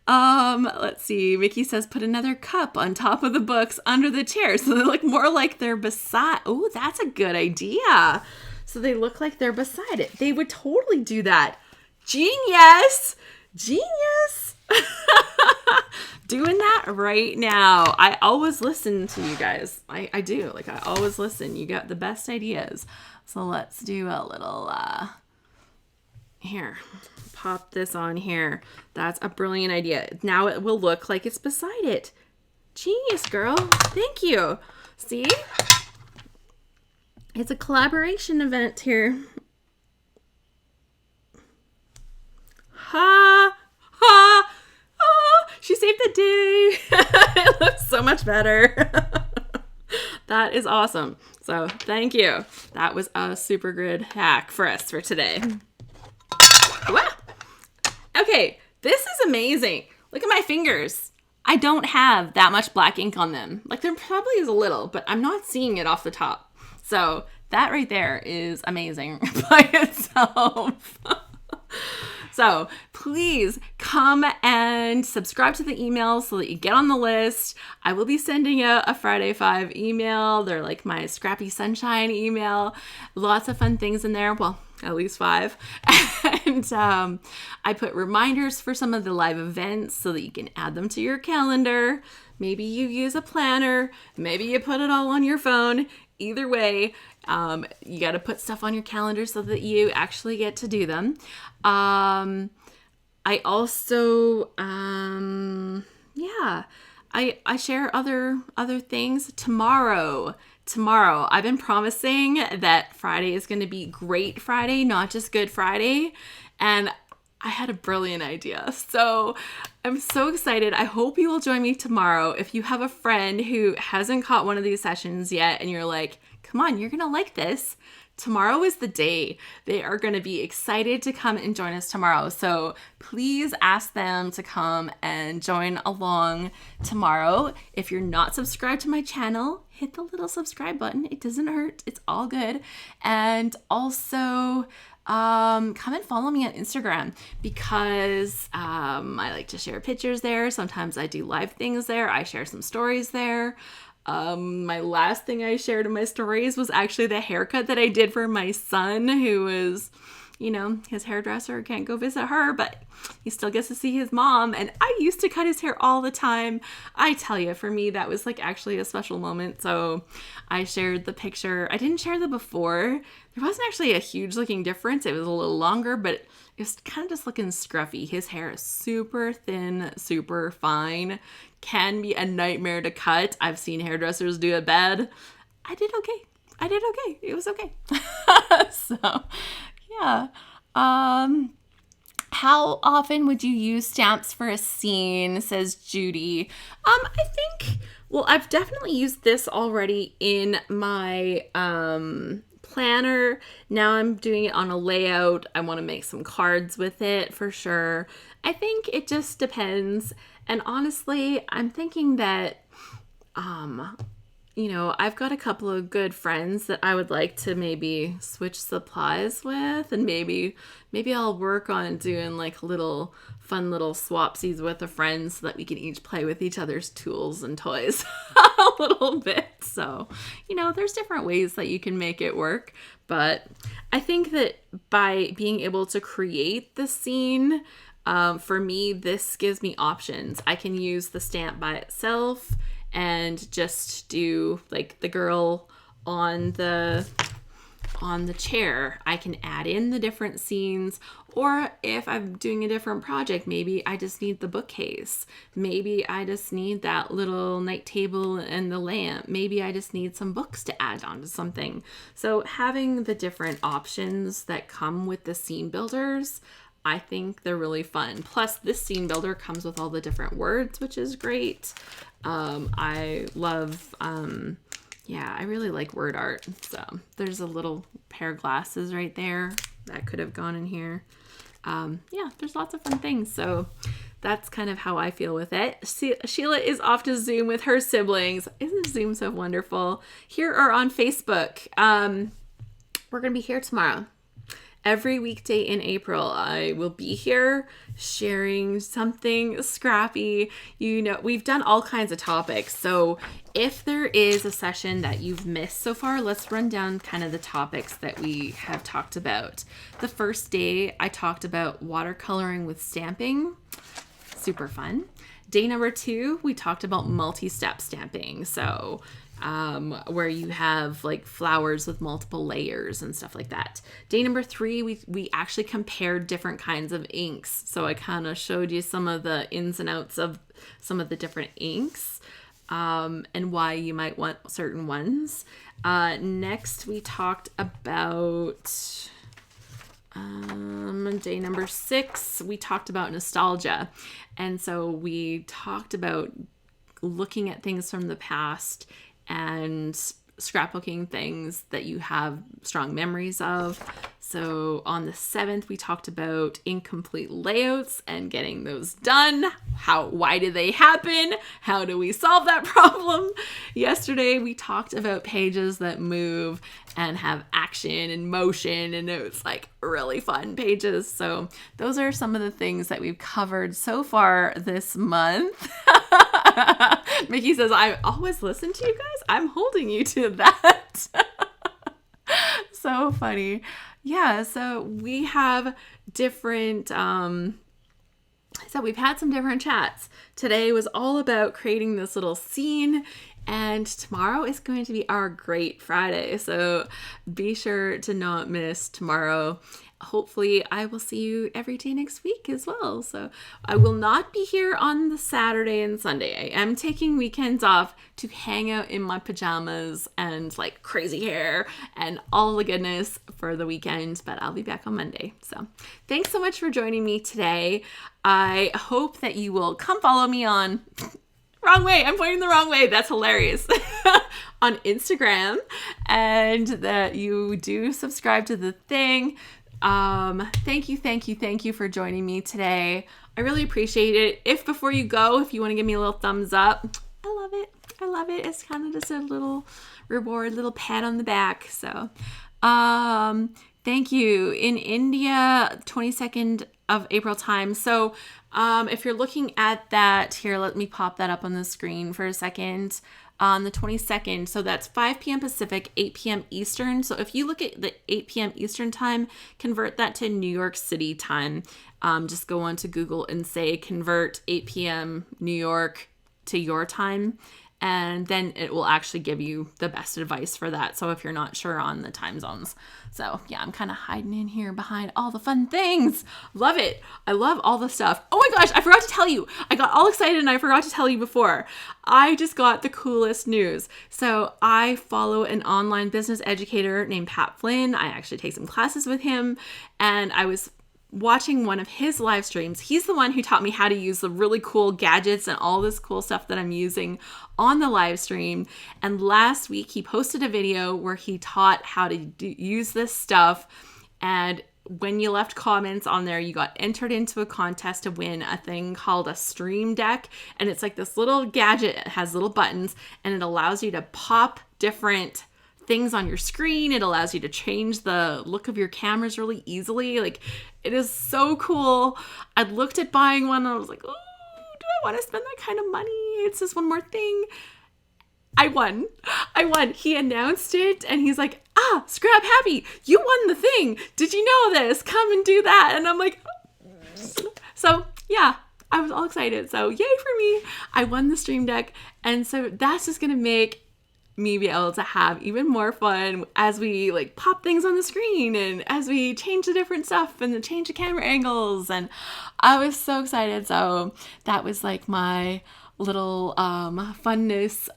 Let's see. Mickey says put another cup on top of the books under the chair so they look more like they're beside. Oh, that's a good idea. So they look like they're beside it. They would totally do that. Genius! Genius! Doing that right now. I always listen to you guys. I do. Like, I always listen. You got the best ideas. So let's do a little, here. Pop this on here. That's a brilliant idea. Now it will look like it's beside it. Genius, girl. Thank you. See? It's a collaboration event here. Ha! Ha! Oh, she saved the day. It looks so much better. That is awesome. So thank you. That was a super good hack for us for today. Wow. Okay, this is amazing. Look at my fingers. I don't have that much black ink on them. Like there probably is a little, but I'm not seeing it off the top. So that right there is amazing by itself. So please come and subscribe to the email so that you get on the list. I will be sending out a Friday 5 email. They're like my Scrappy Sunshine email. Lots of fun things in there. Well, at least 5. And I put reminders for some of the live events so that you can add them to your calendar. Maybe you use a planner. Maybe you put it all on your phone. Either way, you got to put stuff on your calendar so that you actually get to do them. I also, I share other things tomorrow. I've been promising that Friday is going to be Great Friday, not just Good Friday. And I had a brilliant idea. So I'm so excited. I hope you will join me tomorrow. If you have a friend who hasn't caught one of these sessions yet and you're like, come on, you're going to like this. Tomorrow is the day. They are going to be excited to come and join us tomorrow. So please ask them to come and join along tomorrow. If you're not subscribed to my channel, hit the little subscribe button. It doesn't hurt. It's all good. And also, come and follow me on Instagram because I like to share pictures there. Sometimes I do live things there. I share some stories there. My last thing I shared in my stories was actually the haircut that I did for my son, who is, his hairdresser can't go visit her, but he still gets to see his mom. And I used to cut his hair all the time. I tell you, for me, that was like actually a special moment. So I shared the picture. I didn't share the before. There wasn't actually a huge looking difference. It was a little longer, but it was kind of just looking scruffy. His hair is super thin, super fine. Can be a nightmare to cut. I've seen hairdressers do it bad. I did okay. It was okay. So, yeah. How often would you use stamps for a scene, says Judy? I think, I've definitely used this already in my planner. Now I'm doing it on a layout. I want to make some cards with it for sure. I think it just depends. And honestly, I'm thinking that you know, I've got a couple of good friends that I would like to maybe switch supplies with, and maybe I'll work on doing like fun little swapsies with a friend so that we can each play with each other's tools and toys a little bit. So, you know, there's different ways that you can make it work, but I think that by being able to create the scene, for me, this gives me options. I can use the stamp by itself and just do like the girl on the chair. I can add in the different scenes, or if I'm doing a different project, maybe I just need the bookcase. Maybe I just need that little night table and the lamp. Maybe I just need some books to add onto something. So having the different options that come with the scene builders, I think they're really fun. Plus, this scene builder comes with all the different words, which is great. I love, I really like word art. So there's a little pair of glasses right there that could have gone in here. There's lots of fun things. So that's kind of how I feel with it. Sheila is off to Zoom with her siblings. Isn't Zoom so wonderful? Here or on Facebook. We're going to be here tomorrow. Every weekday in April, I will be here sharing something scrappy. You know, we've done all kinds of topics. So if there is a session that you've missed so far, let's run down kind of the topics that we have talked about. The first day, I talked about watercoloring with stamping. Super fun. Day number 2, we talked about multi-step stamping. So where you have like flowers with multiple layers and stuff like that. Day number 3, we actually compared different kinds of inks. So I kind of showed you some of the ins and outs of some of the different inks, and why you might want certain ones. Next, we talked about day number 6, we talked about nostalgia. And so we talked about looking at things from the past and scrapbooking things that you have strong memories of. So on the 7th, we talked about incomplete layouts and getting those done. Why do they happen? How do we solve that problem? Yesterday, we talked about pages that move and have action and motion, and it was like really fun pages. So those are some of the things that we've covered so far this month. Mickey says, I always listen to you guys. I'm holding you to that. So funny. Yeah, so we have different, we've had some different chats. Today was all about creating this little scene, and tomorrow is going to be our Great Friday. So be sure to not miss tomorrow. Hopefully I will see you every day next week as well. So I will not be here on the Saturday and Sunday. I am taking weekends off to hang out in my pajamas and like crazy hair and all the goodness for the weekend, but I'll be back on Monday. So thanks so much for joining me today. I hope that you will come follow me on wrong way. I'm pointing the wrong way. That's hilarious. On Instagram, and that you do subscribe to the thing. Thank you for joining me today. I really appreciate it. If before you go, if you want to give me a little thumbs up, I love it. It's kind of just a little reward, little pat on the back. So, thank you. In India, 22nd of April time. So, if you're looking at that here, let me pop that up on the screen for a second. On the 22nd, so that's 5 p.m. Pacific, 8 p.m. Eastern. So if you look at the 8 p.m. Eastern time, convert that to New York City time. Just go onto Google and say convert 8 p.m. New York to your time, and then it will actually give you the best advice for that. So if you're not sure on the time zones. So yeah, I'm kind of hiding in here behind all the fun things. Love it. I love all the stuff. Oh my gosh, I forgot to tell you. I got all excited and I forgot to tell you before. I just got the coolest news. So I follow an online business educator named Pat Flynn. I actually take some classes with him, and I was watching one of his live streams. He's the one who taught me how to use the really cool gadgets and all this cool stuff that I'm using on the live stream. And last week he posted a video where he taught how to use this stuff, and when you left comments on there, you got entered into a contest to win a thing called a Stream Deck. And it's like this little gadget. It has little buttons and it allows you to pop different things on your screen. It allows you to change the look of your cameras really easily. Like, it is so cool. I looked at buying one and I was like, oh, do I want to spend that kind of money? It's just one more thing. I won. He announced it and he's like, ScrapHappy, you won the thing. Did you know this? Come and do that. And I'm like, so yeah, I was all excited. So yay for me. I won the Stream Deck. And so that's just going to make me be able to have even more fun as we like pop things on the screen and as we change the different stuff and change the camera angles. And I was so excited. So that was like my little funness,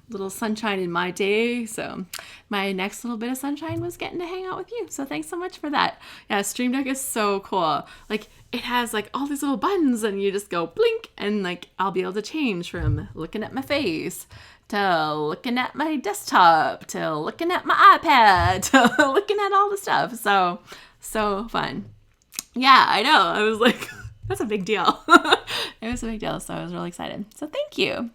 little sunshine in my day. So my next little bit of sunshine was getting to hang out with you. So thanks so much for that. Yeah, Stream Deck is so cool. Like, it has like all these little buttons and you just go blink and like I'll be able to change from looking at my face to looking at my desktop to looking at my iPad to looking at all the stuff. So fun. Yeah, I know. I was like, that's a big deal. It was a big deal. So I was really excited. So thank you.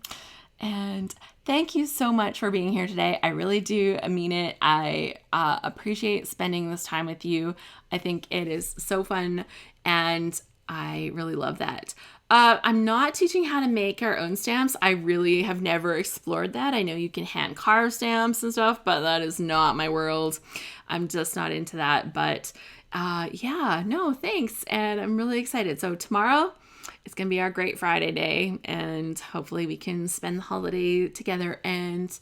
And thank you so much for being here today. I really do mean it. I appreciate spending this time with you. I think it is so fun and I really love that. I'm not teaching how to make our own stamps. I really have never explored that. I know you can hand carve stamps and stuff, but that is not my world. I'm just not into that. But yeah, no, thanks. And I'm really excited. So tomorrow it's going to be our Great Friday day. And hopefully we can spend the holiday together and,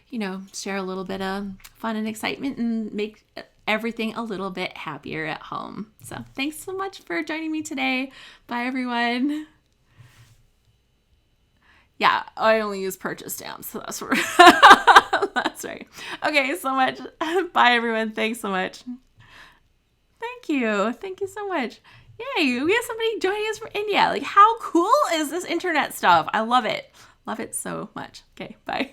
you know, share a little bit of fun and excitement and make everything a little bit happier at home. So thanks so much for joining me today. Bye, everyone. Yeah, I only use purchase stamps, so that's where that's right. Okay, so much. Bye, everyone. Thanks so much. Thank you. Thank you so much. Yay, we have somebody joining us from India. Like, how cool is this internet stuff? I love it. Love it so much. Okay, bye.